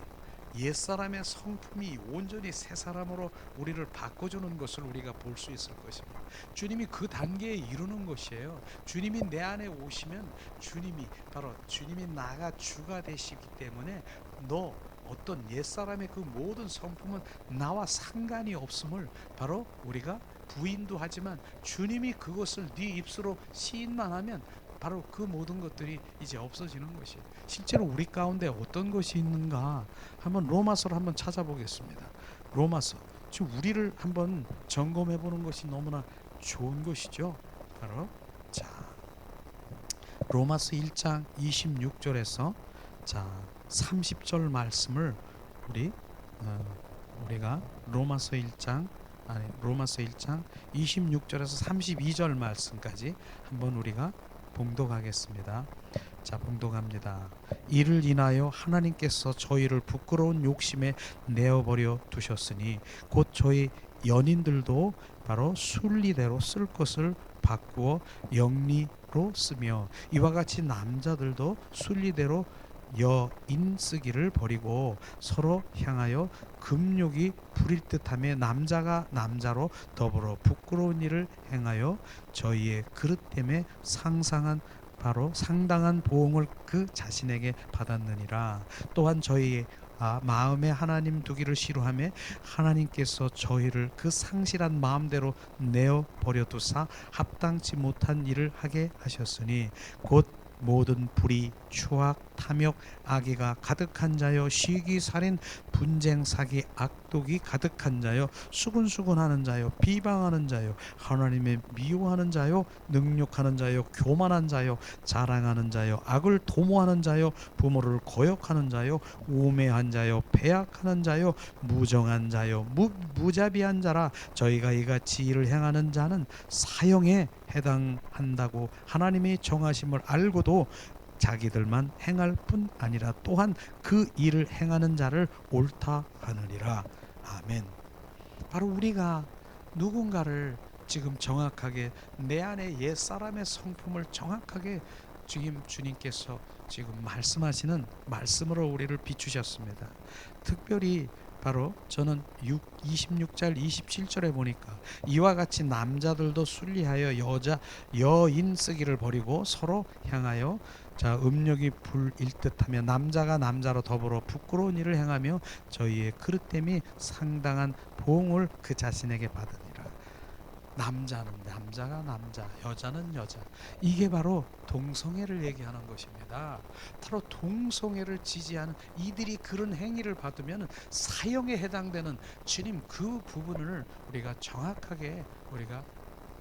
옛사람의 성품이 온전히 새 사람으로 우리를 바꿔주는 것을 우리가 볼 수 있을 것입니다. 주님이 그 단계에 이르는 것이에요. 주님이 내 안에 오시면 주님이 나가 주가 되시기 때문에 너 어떤 옛사람의 그 모든 성품은 나와 상관이 없음을 바로 우리가 부인도 하지만 주님이 그것을 네 입술로 시인만 하면 바로 그 모든 것들이 이제 없어지는 것이에요. 실제로 우리 가운데 어떤 것이 있는가 한번 로마서를 한번 찾아보겠습니다. 로마서, 지금 우리를 한번 점검해 보는 것이 너무나 좋은 것이죠. 바로 자 로마서 1장 26절에서 자 30절 말씀을 우리가 로마서 1장 26절에서 32절 말씀까지 한번 우리가 봉독하겠습니다. 자, 봉독합니다. 이를 인하여 하나님께서 저희를 부끄러운 욕심에 내어버려 두셨으니 곧 저희 연인들도 바로 순리대로 쓸 것을 바꾸어 영리로 쓰며 이와 같이 남자들도 순리대로 여인 쓰기를 버리고 서로 향하여 금욕이 부릴 듯하며 남자가 남자로 더불어 부끄러운 일을 행하여 저희의 그릇 때문에 상당한 보응을 그 자신에게 받았느니라. 또한 저희의 마음에 하나님 두기를 싫어하며 하나님께서 저희를 그 상실한 마음대로 내어 버려 두사 합당치 못한 일을 하게 하셨으니 곧 모든 불의, 추악, 탐욕, 악의가 가득한 자요, 시기, 살인, 분쟁, 사기, 악독이 가득한 자요, 수군수군하는 자요, 비방하는 자요, 하나님의 미워하는 자요, 능욕하는 자요, 교만한 자요, 자랑하는 자요, 악을 도모하는 자요, 부모를 거역하는 자요, 우매한 자요, 배약하는 자요, 무정한 자요, 무자비한 자라. 저희가 이같이 일을 행하는 자는 사형에 해당한다고 하나님이 정하심을 알고도 자기들만 행할 뿐 아니라 또한 그 일을 행하는 자를 옳다 하느니라. 아멘. 바로 우리가 누군가를 지금 정확하게 내 안에 옛사람의 성품을 정확하게 지금 주님께서 지금 말씀하시는 말씀으로 우리를 비추셨습니다. 특별히 바로 저는 26절 27절에 보니까 이와 같이 남자들도 순리하여 여인 쓰기를 버리고 서로 향하여 음욕이 불일 듯하며 남자가 남자로 더불어 부끄러운 일을 행하며 저희의 그릇됨이 상당한 보응을 그 자신에게 받으니라. 남자는 남자가 남자, 여자는 여자. 이게 바로 동성애를 얘기하는 것입니다. 바로 동성애를 지지하는 이들이 그런 행위를 받으면 사형에 해당되는 주님 그 부분을 우리가 정확하게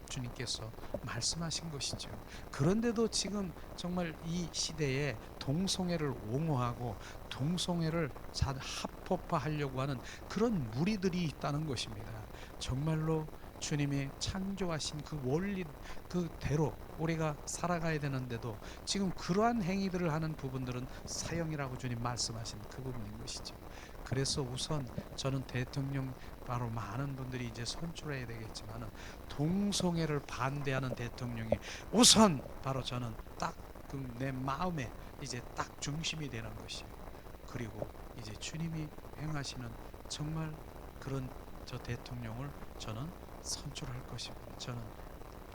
주님께서 말씀하신 것이죠. 그런데도 지금 정말 이 시대에 동성애를 옹호하고 동성애를 합법화하려고 하는 그런 무리들이 있다는 것입니다. 정말로 주님이 창조하신 그 원리 그대로 우리가 살아가야 되는데도 지금 그러한 행위들을 하는 부분들은 사형이라고 주님 말씀하신 그 부분인 것이죠. 그래서 우선 저는 대통령 바로 많은 분들이 이제 선출해야 되겠지만 동성애를 반대하는 대통령이 우선 바로 저는 딱 내 마음에 이제 딱 중심이 되는 것이에요. 그리고 이제 주님이 행하시는 정말 그런 저 대통령을 저는 선출할 것입니다. 저는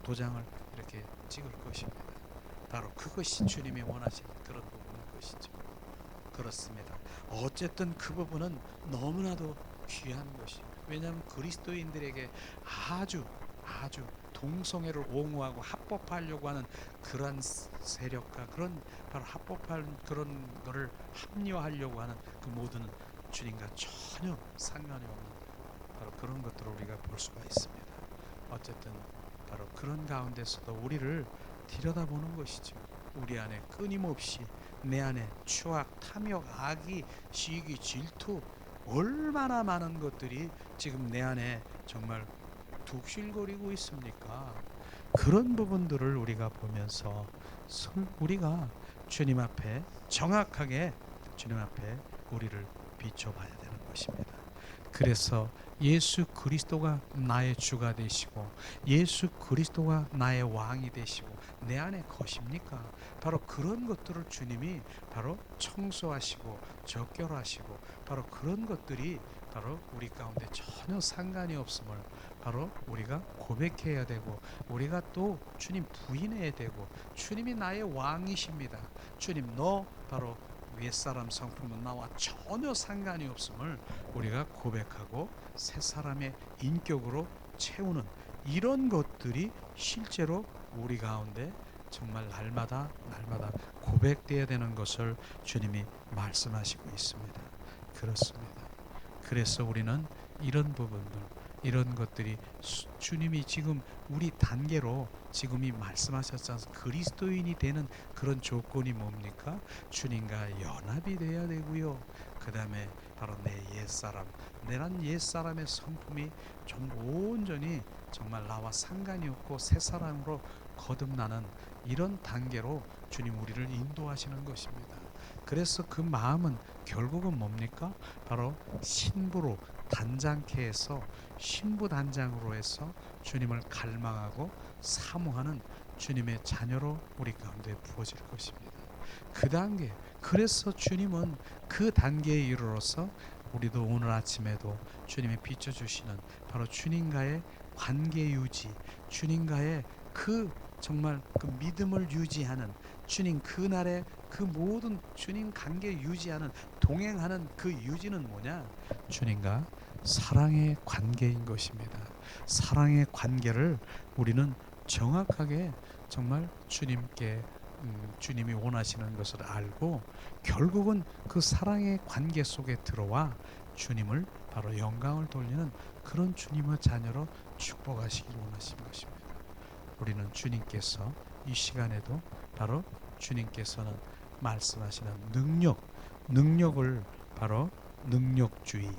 도장을 이렇게 찍을 것입니다. 바로 그것이 주님이 원하시는 그런 부분인 것이죠. 그렇습니다. 어쨌든 그 부분은 너무나도 귀한 것이에요. 왜냐하면 그리스도인들에게 아주 동성애를 옹호하고 합법화하려고 하는 그런 세력과 그런 바로 합법할 그런 거를 합리화하려고 하는 그 모든 주님과 전혀 상관이 없는 바로 그런 것들을 우리가 볼 수가 있습니다. 어쨌든 바로 그런 가운데서도 우리를 들여다보는 것이죠. 우리 안에 끊임없이 내 안에 추악, 탐욕, 악의, 시기, 질투 얼마나 많은 것들이 지금 내 안에 정말 득실거리고 있습니까? 그런 부분들을 우리가 보면서 우리가 주님 앞에 정확하게 주님 앞에 우리를 비춰봐야 되는 것입니다. 그래서 예수 그리스도가 나의 주가 되시고 예수 그리스도가 나의 왕이 되시고 내 안에 것입니까? 바로 그런 것들을 주님이 바로 청소하시고 적결하시고 바로 그런 것들이 바로 우리 가운데 전혀 상관이 없음을 바로 우리가 고백해야 되고 우리가 또 주님 부인해야 되고 주님이 나의 왕이십니다. 주님 너 바로 옛사람 성품은 나와 전혀 상관이 없음을 우리가 고백하고 새 사람의 인격으로 채우는 이런 것들이 실제로 우리 가운데 정말 날마다 고백되어야 되는 것을 주님이 말씀하시고 있습니다. 그렇습니다. 그래서 우리는 이런 부분들 이런 것들이 주님이 지금 우리 단계로 지금이 말씀하셨잖아요. 그리스도인이 되는 그런 조건이 뭡니까? 주님과 연합이 돼야 되고요. 그 다음에 바로 내 옛사람 내란 옛사람의 성품이 좀 온전히 정말 나와 상관이 없고 새 사람으로 거듭나는 이런 단계로 주님 우리를 인도하시는 것입니다. 그래서 그 마음은 결국은 뭡니까? 바로 신부로 단장케 해서 신부 단장으로 해서 주님을 갈망하고 사모하는 주님의 자녀로 우리 가운데 부어질 것입니다. 그 단계 그래서 주님은 그 단계에 이르러서 우리도 오늘 아침에도 주님이 비춰주시는 바로 주님과의 관계 유지 주님과의 그 정말 그 믿음을 유지하는 주님 그날의 그 모든 주님 관계 유지하는 동행하는 그 유지는 뭐냐? 주님과 사랑의 관계인 것입니다. 사랑의 관계를 우리는 정확하게 정말 주님께 주님이 원하시는 것을 알고 결국은 그 사랑의 관계 속에 들어와 주님을 바로 영광을 돌리는 그런 주님의 자녀로 축복하시길 원하시는 것입니다. 우리는 주님께서 이 시간에도 바로 주님께서는 말씀하시는 능력을 바로 능력주의,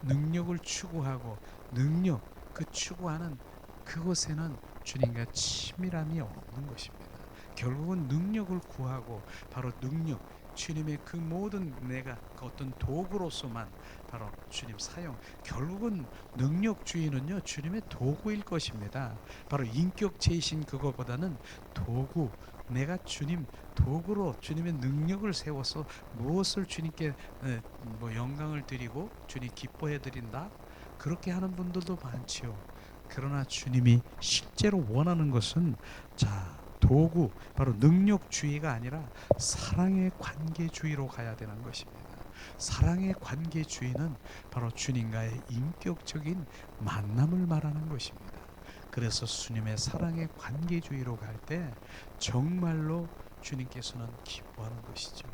능력을 추구하고 능력 그 추구하는 그곳에는 주님과 친밀함이 없는 것입니다. 결국은 능력을 구하고 바로 능력 주님의 그 모든 내가 그 어떤 도구로서만 바로 주님 사용 결국은 능력주의는요 주님의 도구일 것입니다. 바로 인격체이신 그거보다는 도구 내가 주님 도구로 주님의 능력을 세워서 무엇을 주님께 뭐 영광을 드리고 주님 기뻐해 드린다 그렇게 하는 분들도 많지요. 그러나 주님이 실제로 원하는 것은 도구 바로 능력주의가 아니라 사랑의 관계주의로 가야 되는 것입니다. 사랑의 관계주의는 바로 주님과의 인격적인 만남을 말하는 것입니다. 그래서 주님의 사랑의 관계주의로 갈 때 정말로 주님께서는 기뻐하는 것이죠.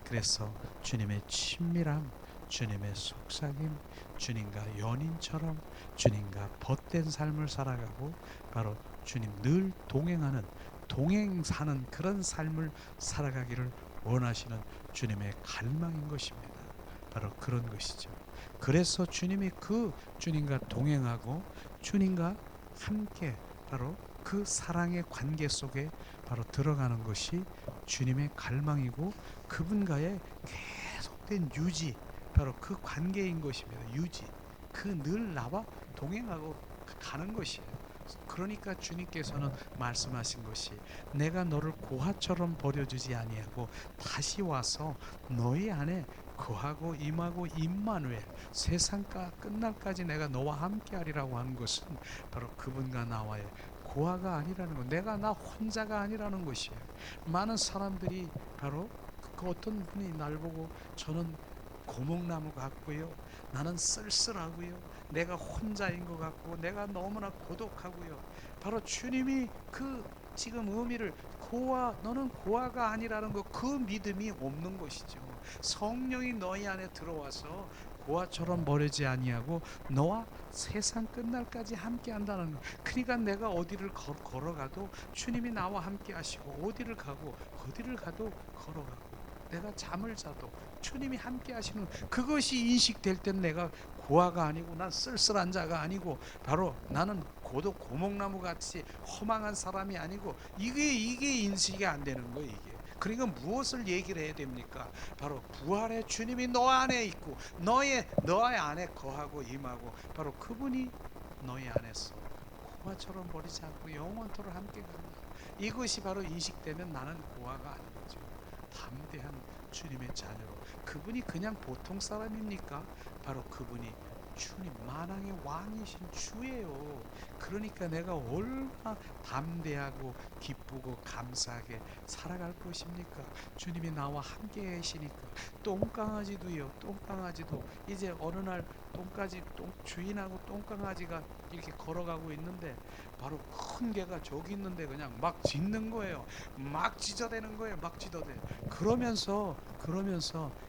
그래서 주님의 친밀함, 주님의 속삭임, 주님과 연인처럼 주님과 벗된 삶을 살아가고 바로 주님 늘 동행하는 동행 사는 그런 삶을 살아가기를 원하시는 주님의 갈망인 것입니다. 바로 그런 것이죠. 그래서 주님이 그 주님과 동행하고 주님과 함께 바로 그 사랑의 관계 속에 바로 들어가는 것이 주님의 갈망이고 그분과의 계속된 유지 바로 그 관계인 것입니다. 유지 그 늘 나와 동행하고 가는 것이에요. 그러니까 주님께서는 말씀하신 것이 내가 너를 고아처럼 버려주지 아니하고 다시 와서 너희 안에 거하고 임하고 임마누엘 세상 끝날까지 내가 너와 함께하리라고 하는 것은 바로 그분과 나와의 고아가 아니라는 거, 내가 나 혼자가 아니라는 것이에요. 많은 사람들이 바로 그 어떤 분이 날 보고 저는 고목나무 같고요, 나는 쓸쓸하고요, 내가 혼자인 것 같고 내가 너무나 고독하고요. 바로 주님이 그 지금 의미를 고아, 너는 고아가 아니라는 거, 그 믿음이 없는 것이죠. 성령이 너희 안에 들어와서 고아처럼 버리지 아니하고 너와 세상 끝날까지 함께 한다는 거. 그러니까 내가 어디를 걸어가도 주님이 나와 함께 하시고, 어디를 가고 어디를 가도 걸어가고, 내가 잠을 자도 주님이 함께 하시는, 그것이 인식될 땐 내가 고아가 아니고 난 쓸쓸한 자가 아니고 바로 나는 고독 고목나무 같이 허망한 사람이 아니고, 이게 인식이 안 되는 거예요. 이게 그러니까 무엇을 얘기를 해야 됩니까? 바로 부활의 주님이 너 안에 있고 너의 안에 거하고 임하고, 바로 그분이 너희 안에서 고아처럼 버리지 않고 영원토록 함께 간다. 이것이 바로 인식되면 나는 고아가 아닌 거죠. 담대한 주님의 자녀로. 그분이 그냥 보통 사람입니까? 바로 그분이 주님, 만왕의 왕이신 주예요. 그러니까 내가 얼마나 담대하고 기쁘고 감사하게 살아갈 것입니까? 주님이 나와 함께 계시니까. 똥강아지도요, 똥강아지도 이제 어느 날 주인하고 똥강아지가 이렇게 걸어가고 있는데, 바로 큰 개가 저기 있는데 그냥 막 짖는 거예요. 막 짖어대는 거예요. 막 짖어대. 그러면서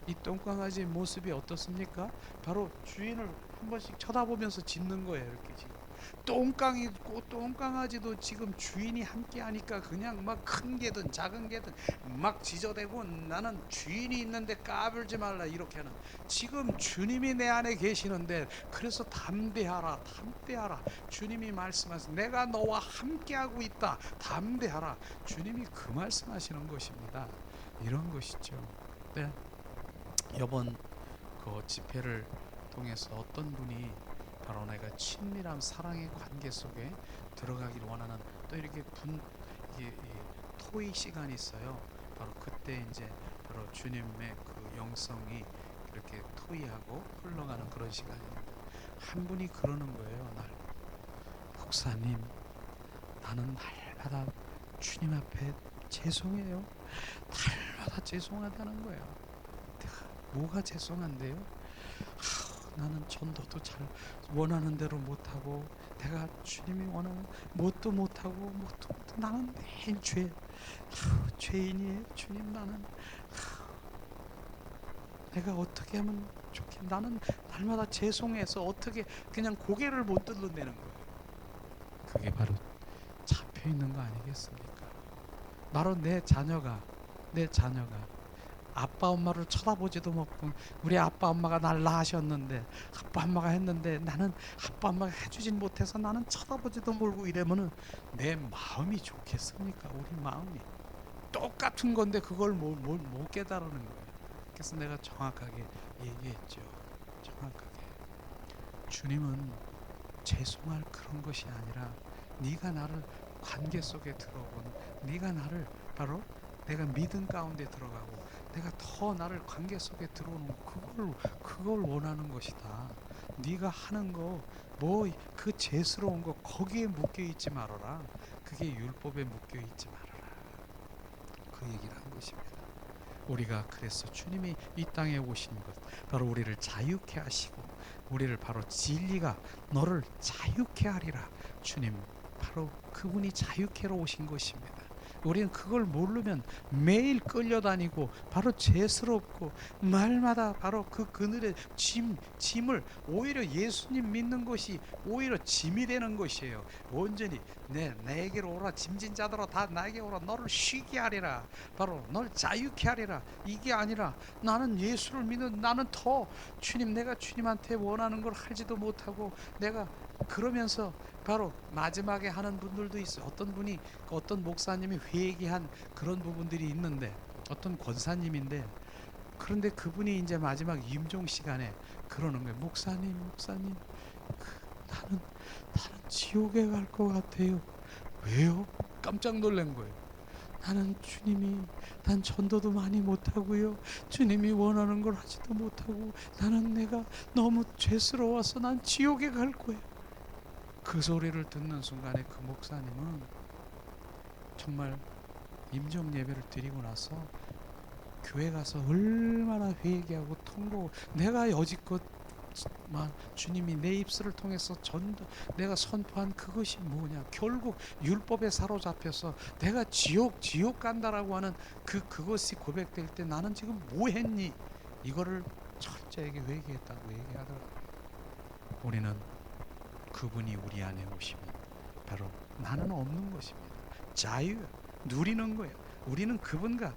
이 똥강아지의 모습이 어떻습니까? 바로 주인을 한 번씩 쳐다보면서 짖는 거예요. 이렇게 지금 똥강아지도 지금 주인이 함께 하니까 그냥 막 큰 개든 작은 개든 막 짖어대고, 나는 주인이 있는데 까불지 말라 이렇게 하는, 지금 주님이 내 안에 계시는데, 그래서 담대하라. 주님이 말씀하신, 내가 너와 함께하고 있다, 담대하라. 주님이 그 말씀하시는 것입니다. 이런 것이죠. 네. 이번 그 집회를 통해서 어떤 분이 바로 내가 친밀한 사랑의 관계 속에 들어가기를 원하는, 또 이렇게 토의 시간이 있어요. 바로 그때 이제 바로 주님의 그 영성이 이렇게 토의하고 흘러가는 그런 시간입니다. 한 분이 그러는 거예요. 날, 목사님, 나는 날마다 주님 앞에 죄송해요. 날마다 죄송하다는 거예요. 내가 뭐가 죄송한데요? 나는 전도도 잘 원하는 대로 못하고, 내가 주님이 원하는 뭣도 못하고 나는 매일 죄인이에요. 주님, 나는 내가 어떻게 하면 좋겠, 나는 날마다 죄송해서 어떻게 그냥 고개를 못 들는다는 거예요. 그게 바로 잡혀 있는 거 아니겠습니까? 바로 내 자녀가 아빠 엄마를 쳐다보지도 못하고, 우리 아빠 엄마가 날 낳으셨는데 아빠 엄마가 했는데 나는 아빠 엄마가 해주진 못해서 나는 쳐다보지도 말고 이러면은 내 마음이 좋겠습니까? 우리 마음이 똑같은 건데 그걸 못 깨달는 거예요. 그래서 내가 정확하게 얘기했죠. 정확하게 주님은 죄송할 그런 것이 아니라, 네가 나를 관계 속에 들어오고, 네가 나를 바로 내가 믿음 가운데 들어가고, 내가 더 나를 관계 속에 들어오는 그걸 원하는 것이다. 네가 하는 거 뭐 그 죄스러운 거 거기에 묶여 있지 말아라. 그게 율법에 묶여 있지 말아라. 그 얘기를 한 것입니다. 우리가 그래서 주님이 이 땅에 오신 것, 바로 우리를 자유케 하시고, 우리를 바로 진리가 너를 자유케 하리라. 주님, 바로 그분이 자유케로 오신 것입니다. 우리는 그걸 모르면 매일 끌려다니고 바로 죄스럽고, 말마다 바로 그 그늘의 짐을, 오히려 예수님 믿는 것이 오히려 짐이 되는 것이에요. 온전히 내게로 오라, 짐진 자들아 다 나에게 오라, 너를 쉬게 하리라, 바로 널 자유케 하리라. 이게 아니라 나는 예수를 믿는, 나는 더 주님, 내가 주님한테 원하는 걸 하지도 못하고, 내가 그러면서 바로 마지막에 하는 분들도 있어요. 어떤 분이, 어떤 목사님이 회개한 그런 부분들이 있는데, 어떤 권사님인데, 그런데 그분이 이제 마지막 임종 시간에 그러는 거예요. 목사님, 나는 지옥에 갈 것 같아요. 왜요? 깜짝 놀란 거예요. 난 전도도 많이 못하고요, 주님이 원하는 걸 하지도 못하고, 내가 너무 죄스러워서 난 지옥에 갈 거예요. 그 소리를 듣는 순간에 그 목사님은 정말 임종 예배를 드리고 나서 교회 가서 얼마나 회개하고 통곡, 내가 여지껏 주님이 내 입술을 통해서 내가 선포한 그것이 뭐냐, 결국 율법에 사로잡혀서 내가 지옥 간다라고 하는 그것이 고백될 때 나는 지금 뭐 했니, 이거를 철저하게 회개했다고 얘기하더라고요. 우리는 그분이 우리 안에 오시면 바로 나는 없는 것입니다. 자유 누리는 거예요. 우리는 그분과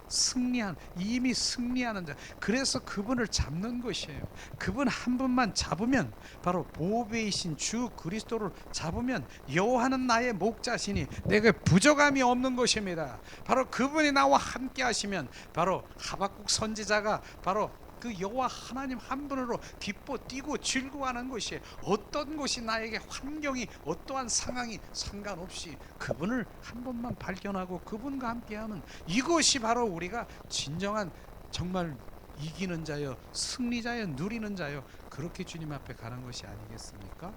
이미 승리하는 자, 그래서 그분을 잡는 것이에요. 그분 한 분만 잡으면, 바로 보배이신 주 그리스도를 잡으면 여호와는 나의 목자시니 내게 부족함이 없는 것입니다. 바로 그분이 나와 함께 하시면, 바로 하박국 선지자가 바로 그 여호와 하나님 한 분으로 기뻐 뛰고 즐거워하는 것이, 어떤 것이 나에게 환경이 어떠한 상황이 상관없이 그분을 한 번만 발견하고 그분과 함께하면, 이것이 바로 우리가 진정한 정말 이기는 자여 승리자여 누리는 자여 그렇게 주님 앞에 가는 것이 아니겠습니까?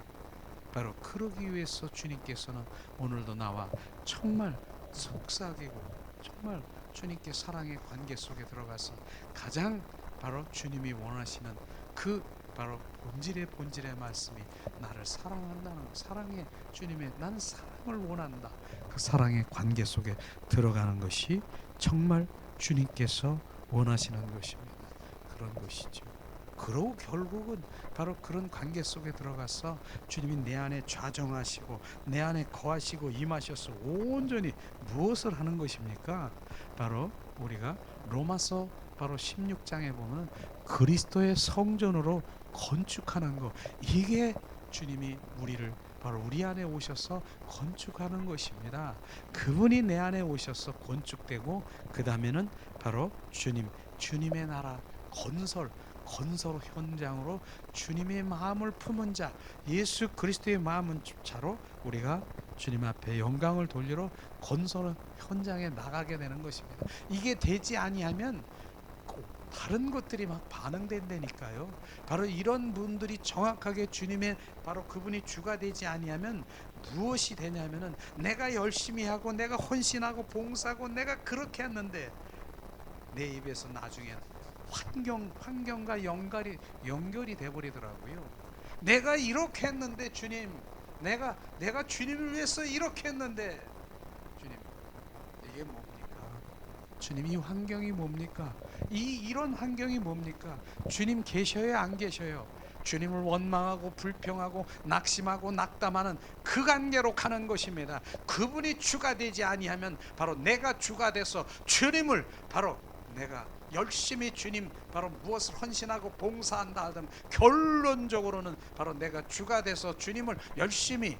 바로 그러기 위해서 주님께서는 오늘도 나와 정말 속삭이고 정말 주님께 사랑의 관계 속에 들어가서 가장 바로 주님이 원하시는 그 바로 본질의 말씀이 나를 사랑한다는 것, 사랑의 주님의 나는 사랑을 원한다, 그 사랑의 관계 속에 들어가는 것이 정말 주님께서 원하시는 것입니다. 그런 것이죠. 그러고 결국은 바로 그런 관계 속에 들어가서 주님이 내 안에 좌정하시고 내 안에 거하시고 임하셔서 온전히 무엇을 하는 것입니까? 바로 우리가 로마서 바로 16장에 보면 그리스도의 성전으로 건축하는 것, 이게 주님이 우리를 바로 우리 안에 오셔서 건축하는 것입니다. 그분이 내 안에 오셔서 건축되고, 그 다음에는 바로 주님의 나라 건설 현장으로 주님의 마음을 품은 자, 예수 그리스도의 마음은 자로 우리가 주님 앞에 영광을 돌리러 건설 현장에 나가게 되는 것입니다. 이게 되지 아니하면 다른 것들이 막 반응된다니까요. 바로 이런 분들이 정확하게 주님의 바로 그분이 주가 되지 아니하면 무엇이 되냐면은, 내가 열심히 하고 내가 헌신하고 봉사하고 내가 그렇게 했는데 내 입에서 나중엔 환경과 연결이 돼 버리더라고요. 내가 이렇게 했는데 주님, 내가 주님을 위해서 이렇게 했는데 주님, 이게 뭡니까? 주님, 이 환경이 뭡니까? 이런 환경이 뭡니까? 주님 계셔요, 안 계셔요? 주님을 원망하고 불평하고 낙심하고 낙담하는 그 관계로 가는 것입니다. 그분이 주가 되지 아니하면 바로 내가 주가 돼서 주님을 바로 내가 열심히 주님 바로 무엇을 헌신하고 봉사한다 하든 결론적으로는 바로 내가 주가 돼서 주님을 열심히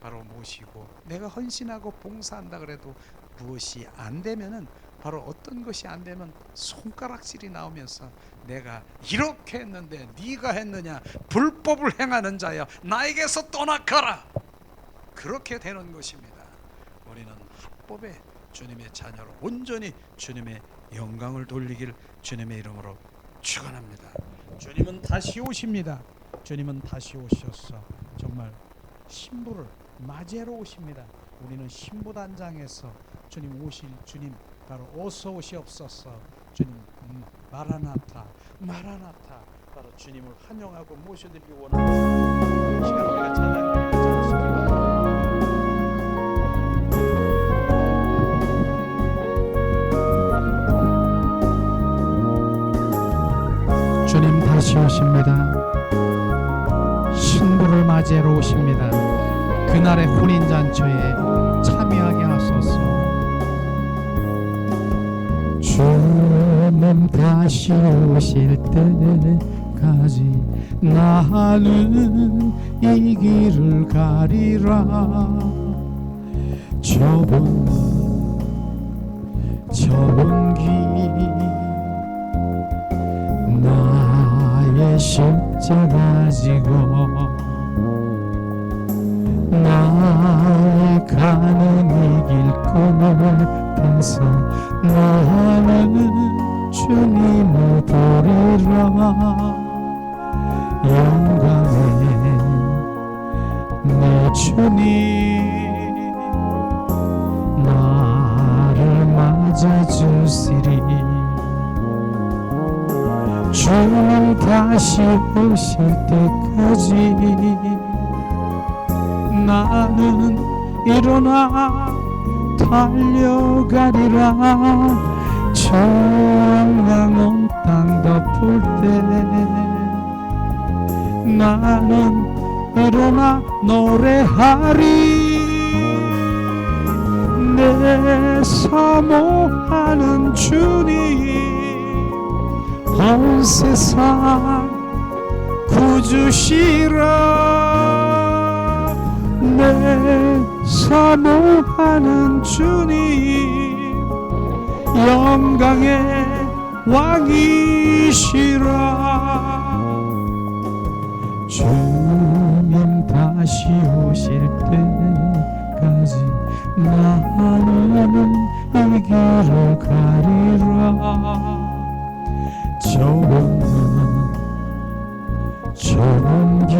바로 모시고 내가 헌신하고 봉사한다 그래도 무엇이 안 되면은, 바로 어떤 것이 안 되면 손가락질이 나오면서 내가 이렇게 했는데 네가 했느냐, 불법을 행하는 자여 나에게서 떠나가라, 그렇게 되는 것입니다. 우리는 합법의 주님의 자녀로 온전히 주님의 영광을 돌리길 주님의 이름으로 축원합니다. 주님은 다시 오십니다. 주님은 다시 오셔서 정말 신부를 맞이하러 오십니다. 우리는 신부단장에서 주님 바로 어서 오시옵소서, 주님 마라나타 바로 주님을 환영하고 모셔드리기 원합니다. 이 시간 우리가 찬양드리며 주님 다시 오십니다. 신부를 맞이하러 오십니다. 그날의 혼인잔치에 참여하게 하소서. 주님 다시 오실 때까지 나는 이 길을 가리라. 좁은 길 나의 십자가 지고 나의 가는 이 길 끝에서 나는 주님을 보리라. 영광의 내 주 주님 나를 맞아주시리. 주님 다시 오실 때까지 나는 일어나 달려가리라. 청량한 땅 덮을 때 나는 일어나 노래하리. 내 사모하는 주님 온 세상 구주시라. 내 사모하는 주님 영광의 왕이시라. 주님 다시 오실 때까지 나는 이 길을 가리라. 좋은 길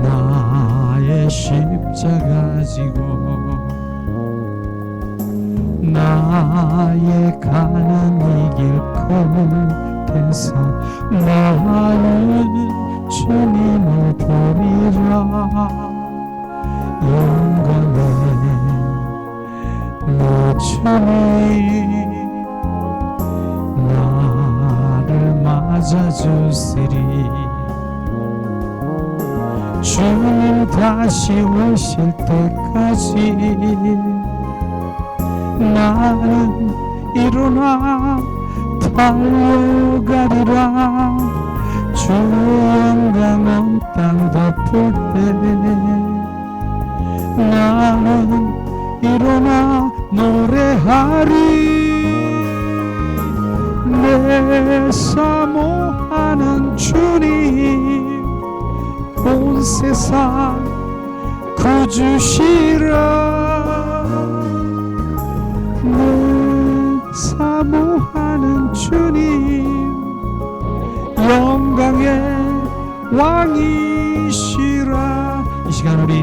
나의 십자가 지고 나의 가는 이 길 끝에서 나는 주님을 보리라. 영광의 내 주님 나를 맞아주시리. 주님 다시 오실 때까지 나는 일어나 달려가리라. 주 영광은 땅 덮을 때 나는 일어나 노래하리. 내 사모하는 주님 온 세상 구주시라. 내 사모하는 주님 영광의 왕이시라. 이 시간 우리